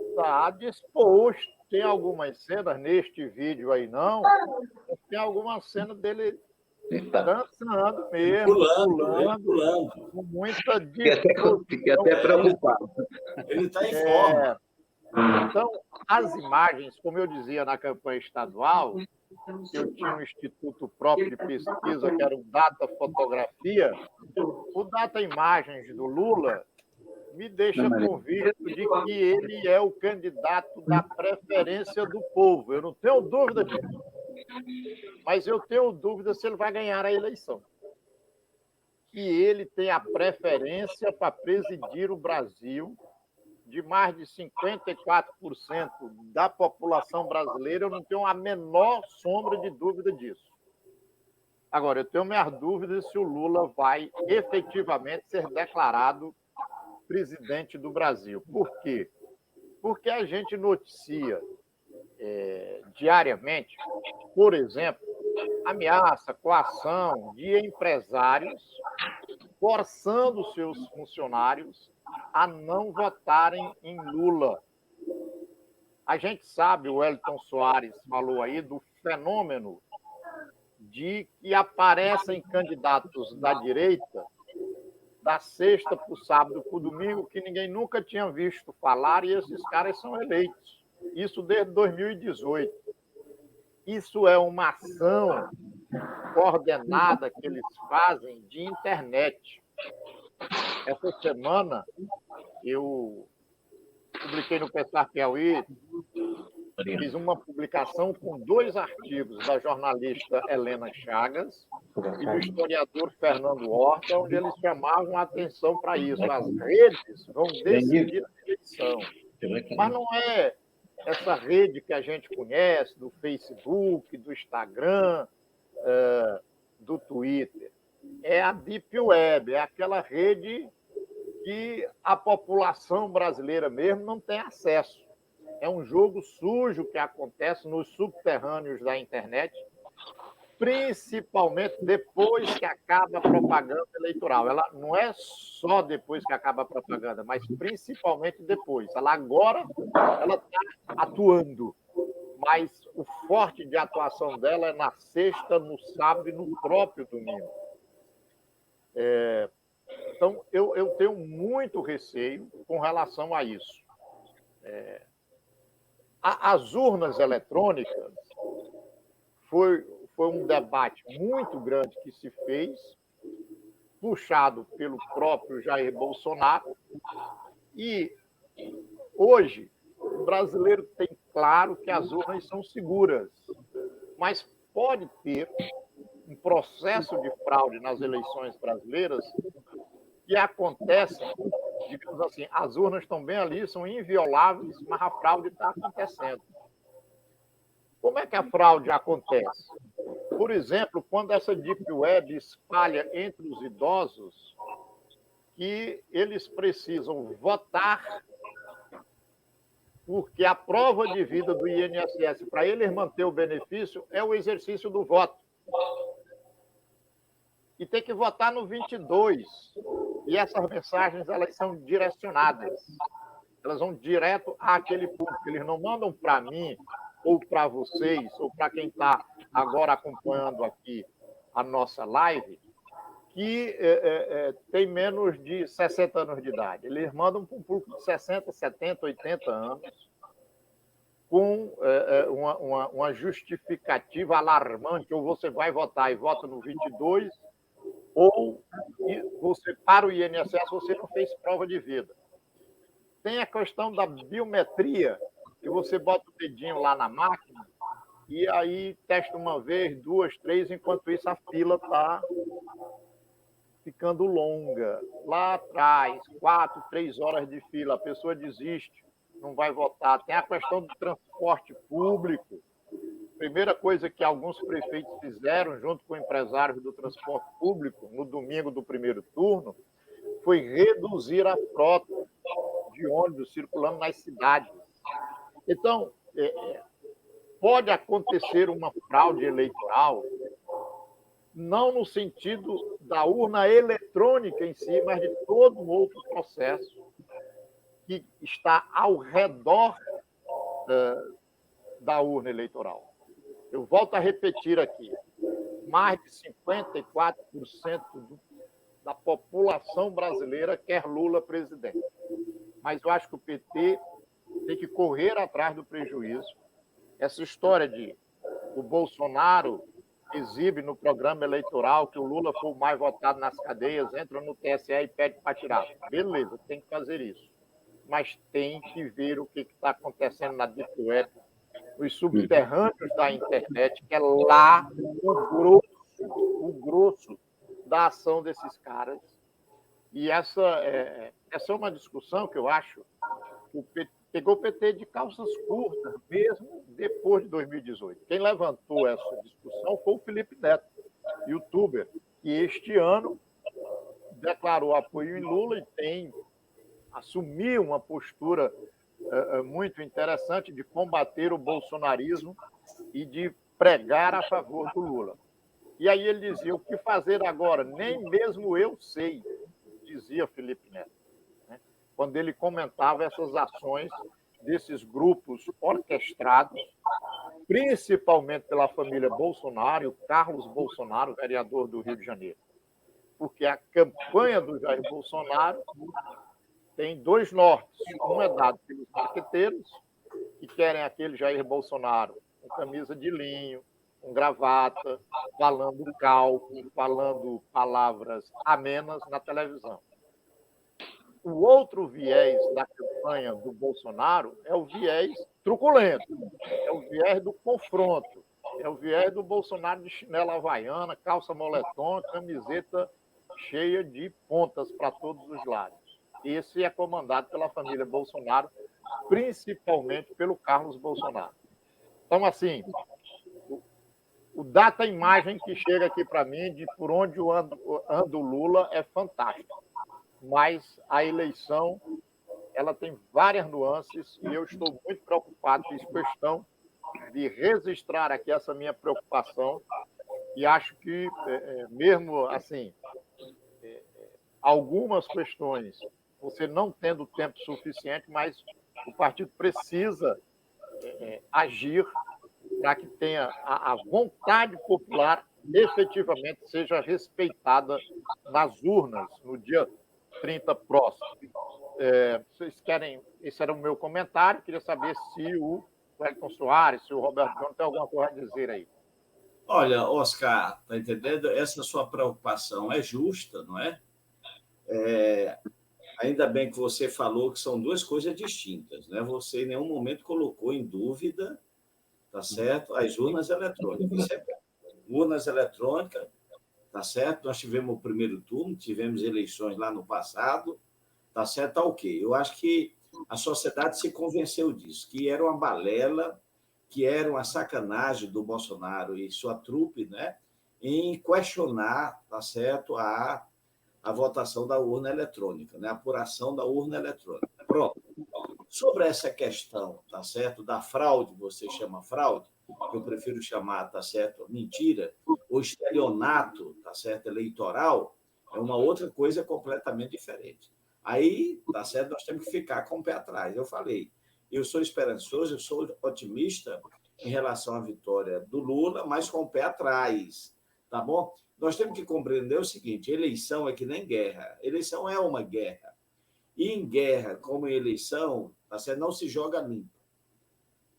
está disposto. Tem algumas cenas neste vídeo aí, não? Tem alguma cena dele dançando mesmo, pulando, com muita disposição. Fiquei até preocupado. Ele está em forma. Então, as imagens, como eu dizia na campanha estadual, eu tinha um instituto próprio de pesquisa, que era o Data Fotografia. O Data Imagens do Lula me deixa convicto de que ele é o candidato da preferência do povo. Eu não tenho dúvida disso. Mas eu tenho dúvida se ele vai ganhar a eleição. Que ele tem a preferência para presidir o Brasil. De mais de 54% da população brasileira, eu não tenho a menor sombra de dúvida disso. Agora, eu tenho minhas dúvidas se o Lula vai efetivamente ser declarado presidente do Brasil. Por quê? Porque a gente noticia diariamente, por exemplo, ameaça, coação de empresários forçando seus funcionários a não votarem em Lula. A gente sabe, o Wellington Soares falou aí do fenômeno de que aparecem candidatos da direita da sexta para o sábado para o domingo que ninguém nunca tinha visto falar e esses caras são eleitos. Isso desde 2018. Isso é uma ação coordenada que eles fazem de internet. Essa semana eu publiquei no Pensar Piauí, fiz uma publicação com 2 artigos da jornalista Helena Chagas e do historiador Fernando Horta, onde eles chamavam a atenção para isso. As redes vão decidir a eleição. Mas não é essa rede que a gente conhece, do Facebook, do Instagram, do Twitter. É a Deep Web, é aquela rede que a população brasileira mesmo não tem acesso. É um jogo sujo que acontece nos subterrâneos da internet, principalmente depois que acaba a propaganda eleitoral. Ela não é só depois que acaba a propaganda, mas principalmente depois. Ela agora está atuando, mas o forte de atuação dela é na sexta, no sábado e no próprio domingo. Então, eu tenho muito receio com relação a isso. As urnas eletrônicas foi um debate muito grande que se fez, puxado pelo próprio Jair Bolsonaro, e hoje o brasileiro tem claro que as urnas são seguras, mas pode ter um processo de fraude nas eleições brasileiras que acontece, digamos assim, as urnas estão bem ali, são invioláveis, mas a fraude está acontecendo. Como é que a fraude acontece? Por exemplo, quando essa Deep Web espalha entre os idosos que eles precisam votar porque a prova de vida do INSS, para eles manter o benefício, é o exercício do voto. E tem que votar no 22. E essas mensagens, elas são direcionadas. Elas vão direto àquele público. Eles não mandam para mim, ou para vocês, ou para quem está agora acompanhando aqui a nossa live, que tem menos de 60 anos de idade. Eles mandam para um público de 60, 70, 80 anos, com uma justificativa alarmante, ou você vai votar e vota no 22, ou você, para o INSS, você não fez prova de vida. Tem a questão da biometria, que você bota o dedinho lá na máquina e aí testa uma vez, 2, 3, enquanto isso a fila está ficando longa. Lá atrás, 4, 3 horas de fila, a pessoa desiste, não vai votar. Tem a questão do transporte público. Primeira coisa que alguns prefeitos fizeram, junto com empresários do transporte público, no domingo do primeiro turno, foi reduzir a frota de ônibus circulando nas cidades. Então, pode acontecer uma fraude eleitoral, não no sentido da urna eletrônica em si, mas de todo um outro processo que está ao redor da urna eleitoral. Eu volto a repetir aqui, mais de 54% da população brasileira quer Lula presidente. Mas eu acho que o PT tem que correr atrás do prejuízo. Essa história de o Bolsonaro exibe no programa eleitoral que o Lula foi o mais votado nas cadeias, entra no TSE e pede para tirar. Beleza, tem que fazer isso. Mas tem que ver o que está acontecendo na Deep Web, os subterrâneos da internet, que é lá o grosso da ação desses caras. E essa é uma discussão que eu acho que o PT pegou o PT de calças curtas, mesmo depois de 2018. Quem levantou essa discussão foi o Felipe Neto, youtuber, que este ano declarou apoio em Lula e assumiu uma postura muito interessante de combater o bolsonarismo e de pregar a favor do Lula. E aí ele dizia, o que fazer agora? Nem mesmo eu sei, dizia Felipe Neto, né? Quando ele comentava essas ações desses grupos orquestrados, principalmente pela família Bolsonaro e o Carlos Bolsonaro, vereador do Rio de Janeiro. Porque a campanha do Jair Bolsonaro tem 2 nortes. Um é dado pelos marqueteiros, que querem aquele Jair Bolsonaro com camisa de linho, com gravata, falando cálculo, falando palavras amenas na televisão. O outro viés da campanha do Bolsonaro é o viés truculento, é o viés do confronto, é o viés do Bolsonaro de chinela havaiana, calça moletom, camiseta cheia de pontas para todos os lados. Esse é comandado pela família Bolsonaro, principalmente pelo Carlos Bolsonaro. Então, assim, o data-imagem que chega aqui para mim de por onde anda o Lula é fantástico. Mas a eleição ela tem várias nuances e eu estou muito preocupado, fiz questão de registrar aqui essa minha preocupação e acho que, mesmo assim, algumas questões, você não tendo tempo suficiente, mas o partido precisa agir para que tenha a vontade popular efetivamente seja respeitada nas urnas no dia 30 próximo. Vocês querem... Esse era o meu comentário. Queria saber se o Wellington Soares, se o Roberto Júnior tem alguma coisa a dizer aí. Olha, Oscar, tá entendendo? Essa sua preocupação é justa, não é? Ainda bem que você falou que são duas coisas distintas, né? Você em nenhum momento colocou em dúvida, tá certo? As urnas eletrônicas. Urnas eletrônicas, tá certo? Nós tivemos o primeiro turno, tivemos eleições lá no passado, tá certo? Tá ok. Eu acho que a sociedade se convenceu disso, que era uma balela, que era uma sacanagem do Bolsonaro e sua trupe, né? Em questionar, tá certo? A votação da urna eletrônica, né? A apuração da urna eletrônica. Pronto. Sobre essa questão, tá certo? Da fraude, você chama fraude, que eu prefiro chamar, tá certo? Mentira, ou estelionato, tá certo? Eleitoral, é uma outra coisa completamente diferente. Aí, tá certo? Nós temos que ficar com o pé atrás. Eu falei, eu sou esperançoso, eu sou otimista em relação à vitória do Lula, mas com o pé atrás, tá bom? Nós temos que compreender o seguinte, eleição é que nem guerra. Eleição é uma guerra. E em guerra, como em eleição, você não se joga limpo.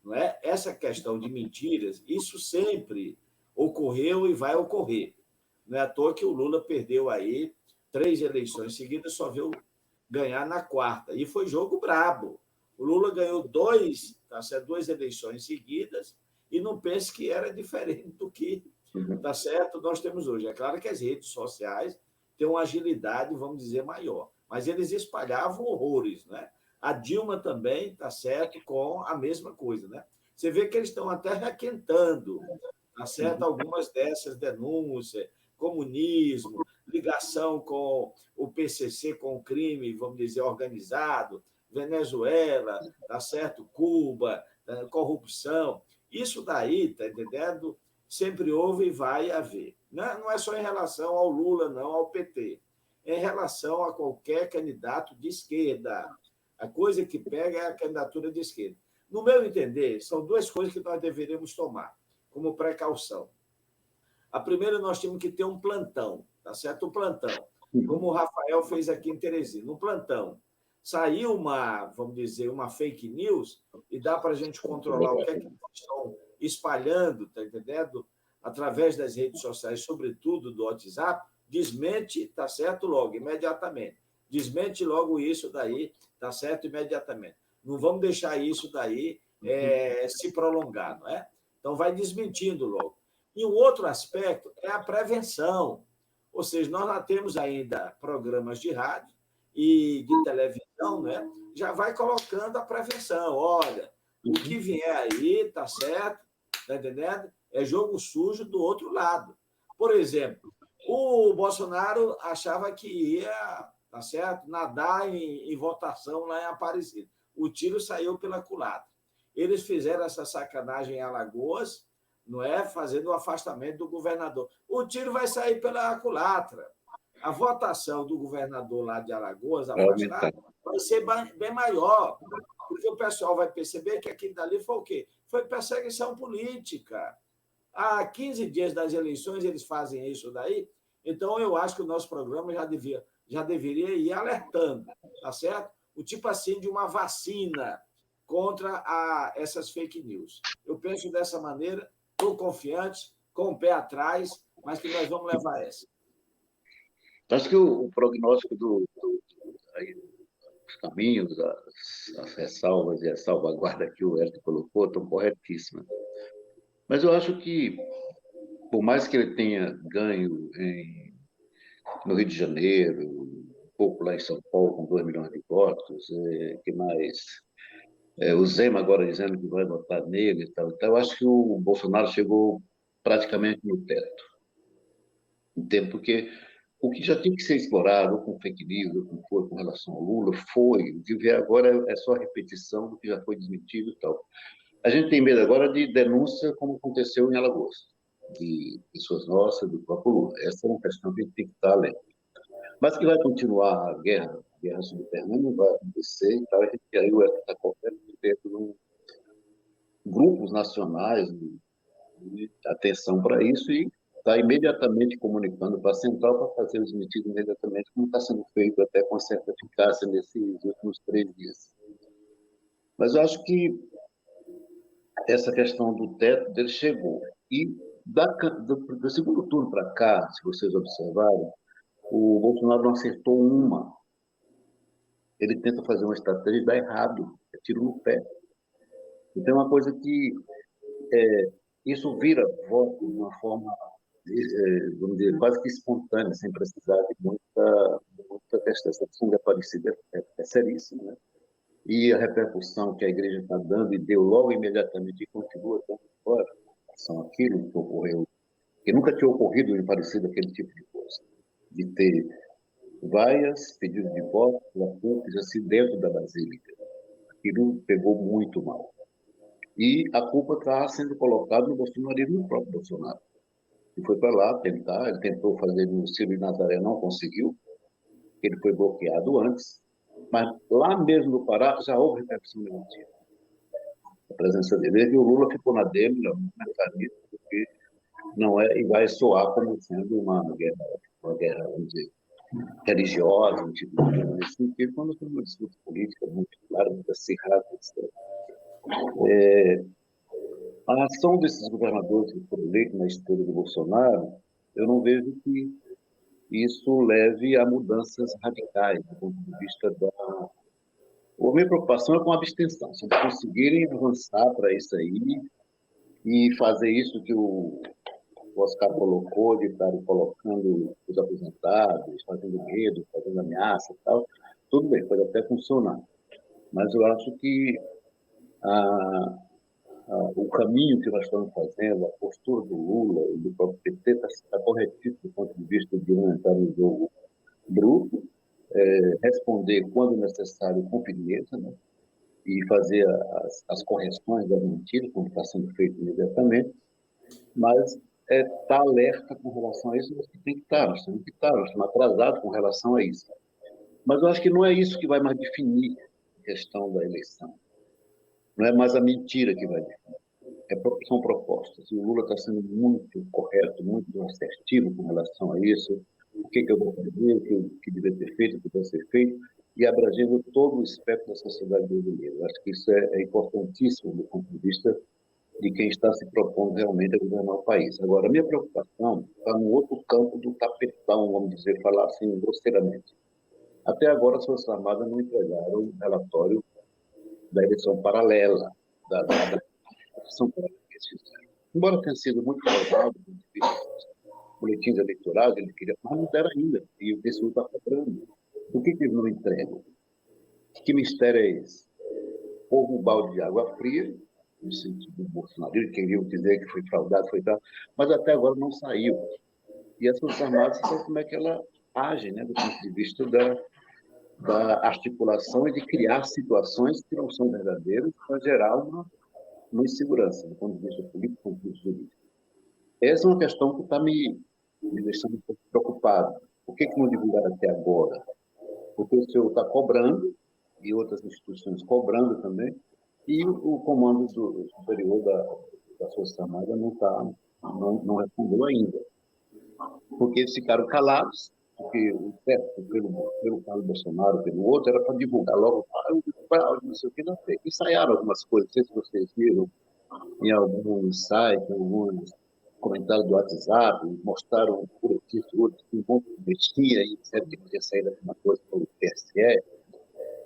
Não é? Essa questão de mentiras, isso sempre ocorreu e vai ocorrer. Não é à toa que o Lula perdeu aí 3 eleições seguidas, só veio ganhar na 4ª. E foi jogo brabo. O Lula ganhou 2 eleições seguidas e não pense que era diferente do que, tá certo, nós temos hoje. É claro que as redes sociais têm uma agilidade, vamos dizer, maior. Mas eles espalhavam horrores, né? A Dilma também, tá certo, com a mesma coisa, né? Você vê que eles estão até requentando, tá certo, algumas dessas denúncias, comunismo, ligação com o PCC, com o crime, vamos dizer, organizado, Venezuela, tá certo, Cuba, corrupção. Isso daí, tá entendendo? Sempre houve e vai haver. Não é só em relação ao Lula, não, ao PT. Em relação a qualquer candidato de esquerda. A coisa que pega é a candidatura de esquerda. No meu entender, são 2 coisas que nós deveríamos tomar como precaução. A primeira, nós temos que ter um plantão, tá certo? Um plantão. Como o Rafael fez aqui em Teresina, um plantão. Saiu vamos dizer, uma fake news e dá para a gente controlar o que é que estão espalhando, tá entendendo? Através das redes sociais, sobretudo do WhatsApp, desmente, tá certo, logo, imediatamente. Desmente logo isso daí, tá certo, imediatamente. Não vamos deixar isso daí se prolongar, não é? Então, vai desmentindo logo. E o outro aspecto é a prevenção. Ou seja, nós já temos ainda programas de rádio e de televisão, né? Já vai colocando a prevenção. Olha, o que vier aí, tá certo, tá entendendo? É jogo sujo do outro lado. Por exemplo, o Bolsonaro achava que ia, tá certo, nadar em votação lá em Aparecida. O tiro saiu pela culatra. Eles fizeram essa sacanagem em Alagoas, não é? Fazendo o afastamento do governador. O tiro vai sair pela culatra. A votação do governador lá de Alagoas, afastado, vai ser bem maior, porque o pessoal vai perceber que aquilo dali foi o quê? Foi perseguição política. Há 15 dias das eleições eles fazem isso daí, então eu acho que o nosso programa já deveria ir alertando, tá certo? O tipo assim de uma vacina contra essas fake news. Eu penso dessa maneira, estou confiante, com o pé atrás, mas que nós vamos levar essa. Acho que o prognóstico os caminhos, as ressalvas e a salvaguarda que o Hélio colocou estão corretíssimas. Mas eu acho que, por mais que ele tenha ganho no Rio de Janeiro, um pouco lá em São Paulo, com 2 milhões de votos, que mais? O Zema agora dizendo que vai votar nele e tal. Então, eu acho que o Bolsonaro chegou praticamente no teto. Entende? Porque o que já tinha que ser explorado, ou com fake news, ou com foi com relação ao Lula, foi. O que vier agora é só repetição do que já foi desmentido e tal. A gente tem medo agora de denúncia, como aconteceu em Alagoas, de pessoas nossas, do próprio Lula. Essa é uma questão que a gente tem que estar além. Mas que vai continuar a guerra subterrânea, não vai acontecer, então a gente aí está qualquer dentro de grupos nacionais de atenção para isso e está imediatamente comunicando para a central para fazer os metidos imediatamente, como está sendo feito até com certa eficácia nesses últimos 3 dias. Mas eu acho que essa questão do teto dele chegou. E do segundo turno para cá, se vocês observarem, o Bolsonaro não acertou uma. Ele tenta fazer uma estratégia e dá errado, é tiro no pé. Então, é uma coisa que isso vira voto de uma forma, vamos dizer, quase que espontânea, sem precisar de muita testação de Aparecida. É seríssimo, né? E a repercussão que a igreja está dando e deu logo imediatamente e continua dando agora, são aquilo que ocorreu, que nunca tinha ocorrido em Aparecida aquele tipo de coisa, de ter vaias, pedidos de voto, apontes assim dentro da Basílica. Aquilo pegou muito mal. E a culpa está sendo colocada no bolsonarismo do próprio Bolsonaro. Ele foi para lá tentar, ele tentou fazer no Ciro e Nazaré, não conseguiu, ele foi bloqueado antes, mas lá mesmo no Pará já houve repercussão negativa. A presença dele, e o Lula ficou na dele, não mecanismo, porque não é, e vai soar como sendo uma guerra, vamos dizer, religiosa, um tipo de coisa nesse sentido, quando tem uma disputa política muito clara, muito acirrada, etc. A ação desses governadores que foram eleitos na esteira do Bolsonaro, eu não vejo que isso leve a mudanças radicais do ponto de vista da... A minha preocupação é com a abstenção. Se eles conseguirem avançar para isso aí e fazer isso que o Oscar colocou, de estar colocando os aposentados, fazendo medo, fazendo ameaça e tal, tudo bem, pode até funcionar. Mas eu acho que o caminho que nós estamos fazendo, a postura do Lula e do próprio PT está corretíssimo do ponto de vista de não entrar no jogo bruto, responder quando necessário com firmeza, né? E fazer as correções das mentiras, como está sendo feito imediatamente, mas está alerta com relação a isso, mas que tem que estar, nós temos que estar, nós estamos atrasados com relação a isso. Mas eu acho que não é isso que vai mais definir a questão da eleição. Não é mais a mentira que vai definir. São propostas. E o Lula está sendo muito correto, muito assertivo com relação a isso. O que eu vou fazer, o que deve ter feito, o que deve ser feito, e abrangendo todo o espectro da sociedade brasileira. Eu acho que isso é importantíssimo do ponto de vista de quem está se propondo realmente a governar o país. Agora, a minha preocupação está no outro campo do tapetão, vamos dizer, falar assim grosseiramente. Até agora, as Forças Armadas não entregaram um relatório da eleição paralela, da eleição paralela que eles fizeram. Embora tenha sido muito provável, boletins eleitorais, ele queria, mas não deram ainda, e o TCU está cobrando. Por que eles não entregam? Que mistério é esse? Houve um balde de água fria, no sentido do Bolsonaro, ele queria dizer que foi fraudado, foi tal, mas até agora não saiu. E as Forças Armadas, sabe como é que ela age, né, do ponto de vista da articulação e de criar situações que não são verdadeiras para gerar uma insegurança, do ponto de vista político, do ponto de vista jurídico. Essa é uma questão que está me deixando um pouco preocupado. Por que não divulgaram até agora? Porque o senhor está cobrando, e outras instituições cobrando também, e o comando superior da Força Armada não respondeu ainda. Porque eles ficaram calados, porque o certo pelo Carlos Bolsonaro, pelo outro, era para divulgar logo, não sei o que, não sei. Ensaiaram algumas coisas, não sei se vocês viram, em alguns sites, em alguns comentários do WhatsApp, mostraram por aqui, tudo, que um monte de bestinha, e etc., que podia sair daquela coisa pelo TSE.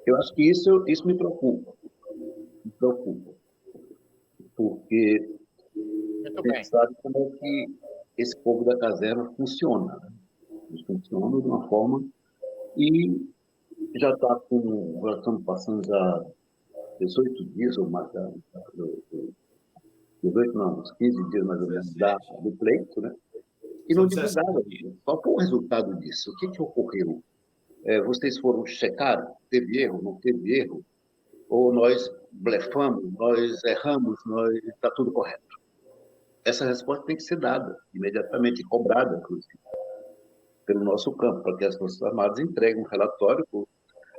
Eu acho que isso me preocupa. Me preocupa. Porque Muito a bem. gente sabe como é que esse povo da caserna funciona. Né? Eles funcionam de uma forma e já estamos passando já 18 dias ou mais, 18 não, uns 15 dias mais ou menos do pleito, né? E não divulgaram. Qual foi o resultado disso? O que ocorreu? Vocês foram checar? Teve erro? Não teve erro? Ou nós blefamos, nós erramos, está tudo correto? Essa resposta tem que ser dada imediatamente, cobrada, inclusive, pelo nosso campo, para que as Forças Armadas entreguem um relatório.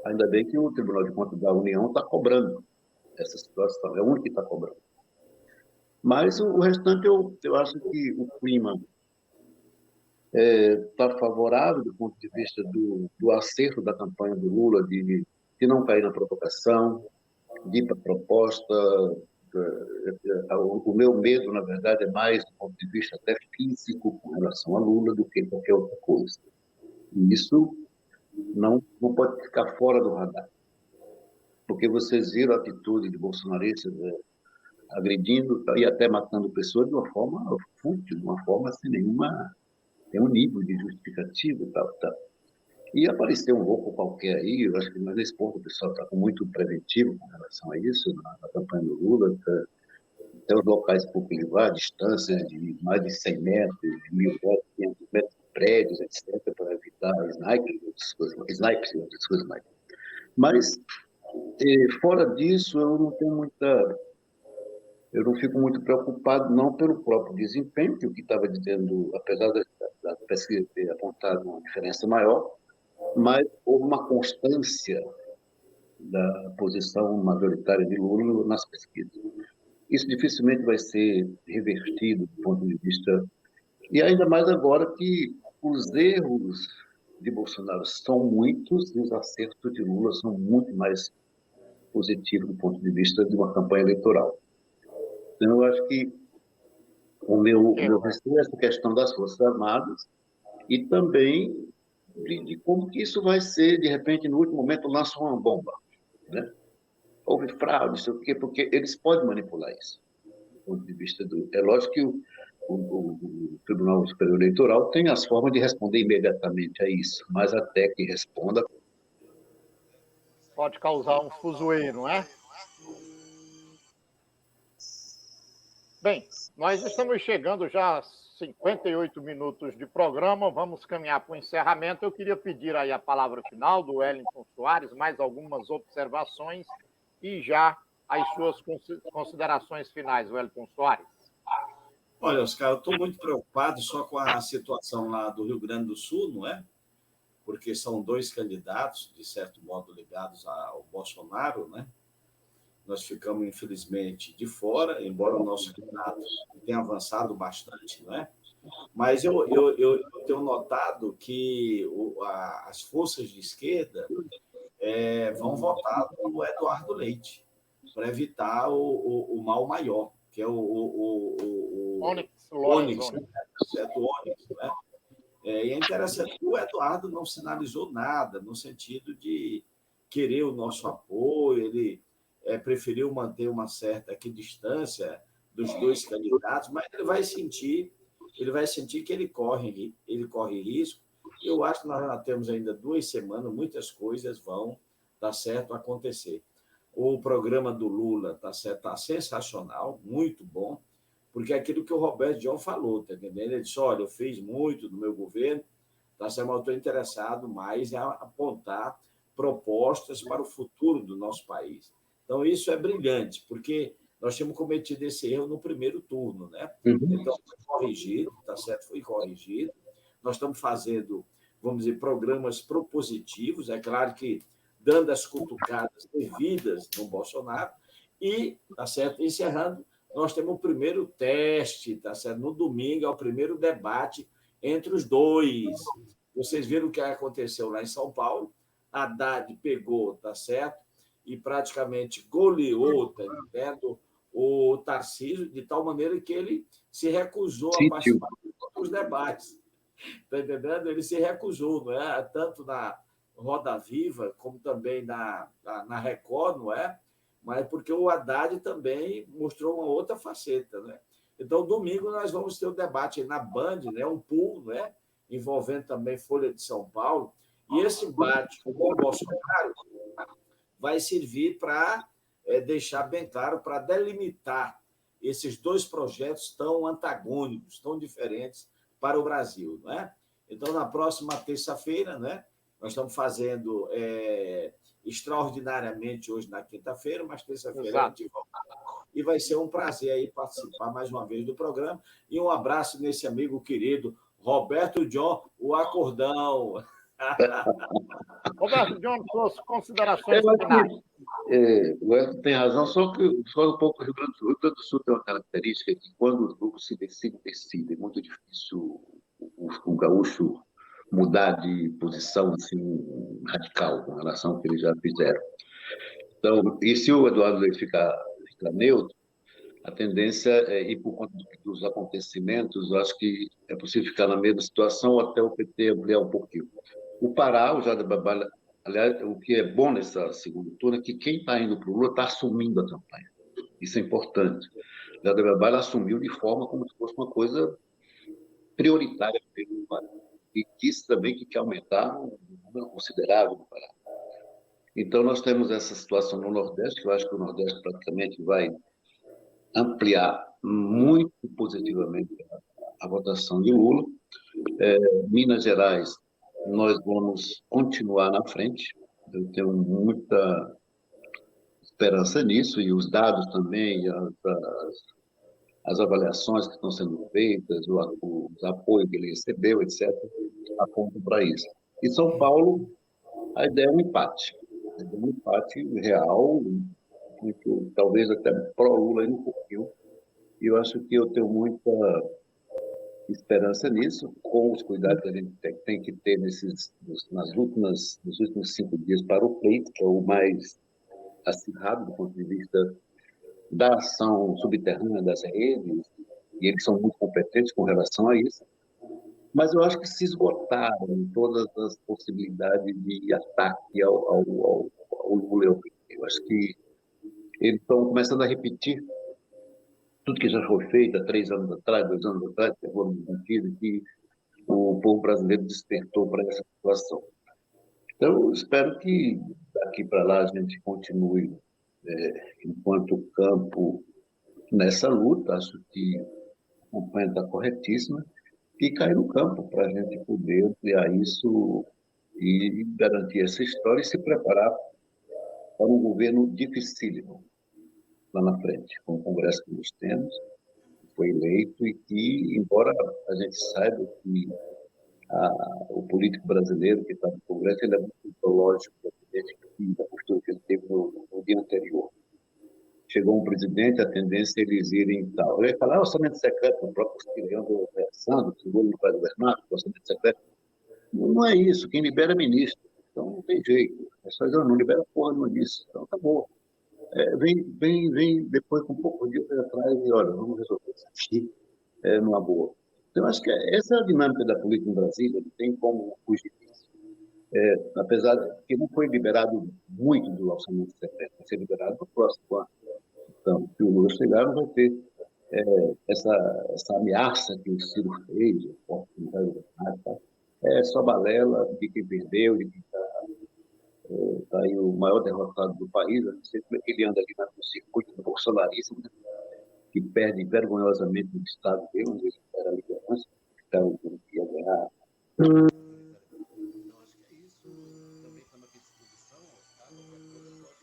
Ainda bem que o Tribunal de Contas da União está cobrando essa situação, é o único que está cobrando. Mas o restante, eu acho que o clima está favorável do ponto de vista do acerto da campanha do Lula, de não cair na provocação, de ir para a proposta. O meu medo, na verdade, é mais do ponto de vista até físico com relação a Lula do que qualquer outra coisa. E isso não pode ficar fora do radar. Porque vocês viram a atitude de bolsonaristas agredindo e até matando pessoas de uma forma fútil, de uma forma sem tem um nível de justificativa e tal. E apareceu um louco qualquer aí, eu acho que nesse ponto o pessoal está muito preventivo com relação a isso, na campanha do Lula, até os locais públicos lá, distâncias de mais de 100 metros, de 1.000 metros, 500 metros de prédios, etc., para evitar snipes e outras coisas mais. Mas, fora disso, eu não fico muito preocupado, não pelo próprio desempenho, que o que estava dizendo, apesar da pesquisa ter apontado uma diferença maior, mas houve uma constância da posição majoritária de Lula nas pesquisas. Isso dificilmente vai ser revertido do ponto de vista... E ainda mais agora que os erros de Bolsonaro são muitos e os acertos de Lula são muito mais positivos do ponto de vista de uma campanha eleitoral. Então, eu acho que o meu receio é essa questão das Forças Armadas e também de como que isso vai ser, de repente, no último momento, lança uma bomba. Né? Houve fraude, não sei o quê, porque eles podem manipular isso. Do ponto de vista é lógico que o Tribunal Superior Eleitoral tem as formas de responder imediatamente a isso, mas até que responda... Pode causar um fuzuê, não é? Bem, nós estamos chegando já a 58 minutos de programa, vamos caminhar para o encerramento. Eu queria pedir aí a palavra final do Wellington Soares, mais algumas observações e já as suas considerações finais, Wellington Soares. Olha, Oscar, eu estou muito preocupado só com a situação lá do Rio Grande do Sul, não é? Porque são dois candidatos, de certo modo, ligados ao Bolsonaro, né? Nós ficamos, infelizmente, de fora, embora o nosso candidato tenha avançado bastante, não é? Mas eu tenho notado que as forças de esquerda vão votar no Eduardo Leite, para evitar o mal maior, que é o Onyx, né? Certo? O Onyx, né? E é interessante que o Eduardo não sinalizou nada no sentido de querer o nosso apoio, ele preferiu manter uma certa distância dos dois candidatos, mas ele vai sentir que ele corre risco. Eu acho que nós já temos ainda 2 semanas, muitas coisas vão dar certo acontecer. O programa do Lula tá sensacional, muito bom, porque é aquilo que o Roberto John falou, tá entendendo? Ele disse, olha, eu fiz muito no meu governo, tá certo, mas eu estou interessado mais em apontar propostas para o futuro do nosso país. Então, isso é brilhante, porque nós tínhamos cometido esse erro no primeiro turno, né? Então, foi corrigido, tá certo? Foi corrigido. Nós estamos fazendo, vamos dizer, programas propositivos, é claro que dando as cutucadas devidas no Bolsonaro, e, tá certo, encerrando, nós temos o primeiro teste, tá certo? No domingo é o primeiro debate entre os dois. Vocês viram o que aconteceu lá em São Paulo, Haddad pegou, tá certo? E praticamente goleou, tá entendendo? O Tarcísio, de tal maneira que ele se recusou a participar dos debates. Está entendendo? Ele se recusou, não é? Tanto Roda Viva, como também na Record, não é? Mas porque o Haddad também mostrou uma outra faceta, né? Então, domingo, nós vamos ter o debate na Band, né? Um pool, né? Envolvendo também Folha de São Paulo. E esse debate com o Bolsonaro vai servir para deixar bem claro, para delimitar esses dois projetos tão antagônicos, tão diferentes para o Brasil, não é? Então, na próxima terça-feira, né? Nós estamos fazendo extraordinariamente hoje na quinta-feira, mas terça-feira a gente volta. E vai ser um prazer aí participar mais uma vez do programa. E um abraço nesse amigo querido, Roberto John, o Acordão. Roberto John, suas considerações finais. O Elton tem razão, só um pouco o Rio Grande do Sul tem uma característica que quando os grupos se decidem, é muito difícil o gaúcho mudar de posição assim, radical com relação ao que eles já fizeram. Então, e se o Eduardo Leite ficar neutro, a tendência é ir por conta dos acontecimentos, eu acho que é possível ficar na mesma situação ou até o PT ampliar um pouquinho. O Pará, o Jader Babala, aliás, o que é bom nessa segunda turno é que quem está indo para o Lula está assumindo a campanha. Isso é importante. O Jader Babala assumiu de forma como se fosse uma coisa prioritária para o Pará. E disse também que quer aumentar um número considerável no Pará. Então, nós temos essa situação no Nordeste, que eu acho que o Nordeste praticamente vai ampliar muito positivamente a votação de Lula. Minas Gerais, nós vamos continuar na frente. Eu tenho muita esperança nisso, e os dados também, as avaliações que estão sendo feitas, os apoios que ele recebeu, etc., apontam para isso. E São Paulo, a ideia é um empate. Um empate real, muito, talvez até pró-Lula um pouquinho. E eu acho que eu tenho muita esperança nisso, com os cuidados que a gente tem que ter nos últimos 5 dias para o pleito, que é o mais acirrado do ponto de vista da ação subterrânea das redes, e eles são muito competentes com relação a isso. Mas eu acho que se esgotaram todas as possibilidades de ataque ao Lula. Eu acho que eles estão começando a repetir tudo que já foi feito há 3 anos atrás, 2 anos atrás, que foram sentido que o povo brasileiro despertou para essa situação. Então, eu espero que daqui para lá a gente continue, enquanto campo, nessa luta. Acho que a campanha está corretíssima, e cair no campo para a gente poder ampliar isso e garantir essa história e se preparar para um governo dificílimo lá na frente, com o Congresso que nós temos, que foi eleito, e que, embora a gente saiba que o político brasileiro que está no Congresso, ele é muito ideológico da postura que ele teve no dia anterior. Chegou um presidente, a tendência é eles irem tal. Ele ia falar, orçamento secreto, o próprio Castilhão reaçando, que o Lula não vai governar, orçamento secreto. Não é isso, quem libera é ministro. Então não tem jeito. É só dizer, não libera porra nenhuma disso. Então tá bom. Vem depois com um pouco de dias atrás e olha, vamos resolver isso aqui numa boa. Então, eu acho que essa é a dinâmica da política em Brasília, não tem como fugir disso. Apesar de que não foi liberado muito do orçamento secreto, vai ser liberado no próximo ano. Então, se o Lula chegar, não vai ter essa ameaça que o Ciro fez, o que não vai governar, tá? É só balela de quem perdeu, de quem está aí o maior derrotado do país. Eu não sei como é que ele anda ali no circuito do bolsonarismo, né? Que perde vergonhosamente o Estado dele, onde ele era a liderança, que ia ganhar.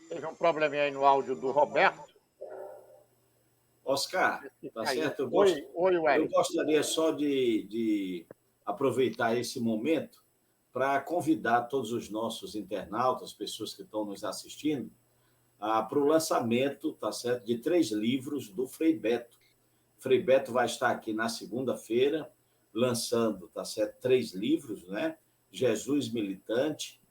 Teve um probleminha aí no áudio do Roberto. Oscar, tá certo? Oi, Wellington. Eu gostaria só de aproveitar esse momento para convidar todos os nossos internautas, pessoas que estão nos assistindo, para o lançamento, tá certo, de 3 livros do Frei Beto. Frei Beto vai estar aqui na segunda-feira, lançando, tá certo, 3 livros, né? Jesus Militante,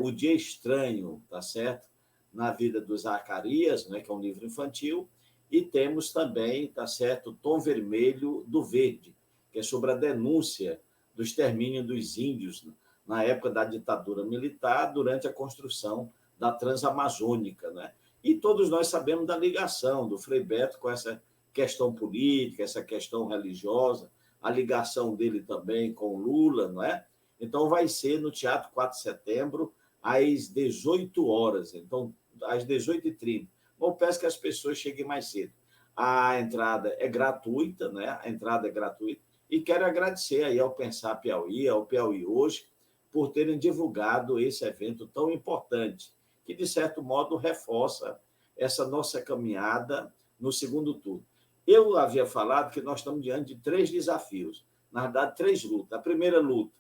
O Dia Estranho, tá certo, na vida do Zacarias, né, que é um livro infantil, e temos também, tá certo, Tom Vermelho do Verde, que é sobre a denúncia do extermínio dos índios na época da ditadura militar, durante a construção da Transamazônica, né? E todos nós sabemos da ligação do Frei Beto com essa questão política, essa questão religiosa, a ligação dele também com Lula, não é? Então, vai ser no Teatro 4 de Setembro, às 18 horas, então, às 18h30. Eu peço que as pessoas cheguem mais cedo. A entrada é gratuita, né? A entrada é gratuita. E quero agradecer aí ao Pensar Piauí, ao Piauí Hoje, por terem divulgado esse evento tão importante, que, de certo modo, reforça essa nossa caminhada no segundo turno. Eu havia falado que nós estamos diante de 3 desafios, na verdade, 3 lutas. A primeira luta,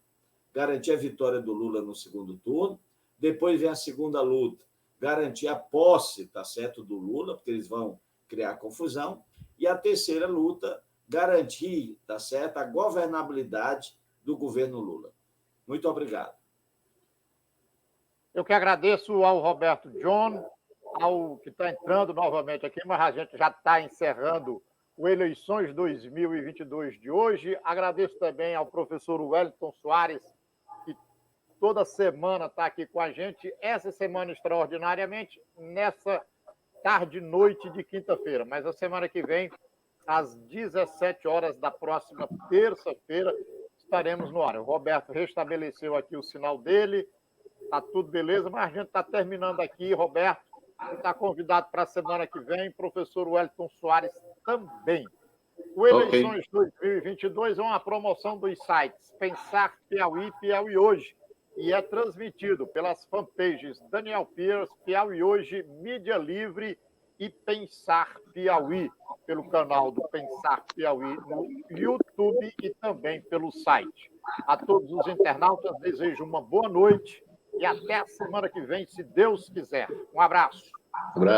garantir a vitória do Lula no segundo turno. Depois vem a segunda luta, garantir a posse, tá certo, do Lula, porque eles vão criar confusão. E a terceira luta, garantir, tá certo, a governabilidade do governo Lula. Muito obrigado. Eu que agradeço ao Roberto John, ao que está entrando novamente aqui, mas a gente já está encerrando o Eleições 2022 de hoje. Agradeço também ao professor Wellington Soares, que toda semana está aqui com a gente, essa semana extraordinariamente, nessa tarde e noite de quinta-feira, mas a semana que vem, às 17 horas da próxima terça-feira, estaremos no ar. O Roberto restabeleceu aqui o sinal dele, está tudo beleza, mas a gente está terminando aqui, Roberto, está convidado para a semana que vem, professor Wellington Soares também. O Eleições 2022 é uma promoção dos sites Pensar Piauí, Piauí Hoje, e é transmitido pelas fanpages Daniel Pierce, Piauí Hoje, Mídia Livre e Pensar Piauí, pelo canal do Pensar Piauí no YouTube e também pelo site. A todos os internautas, desejo uma boa noite e até a semana que vem, se Deus quiser. Um abraço. Abraço.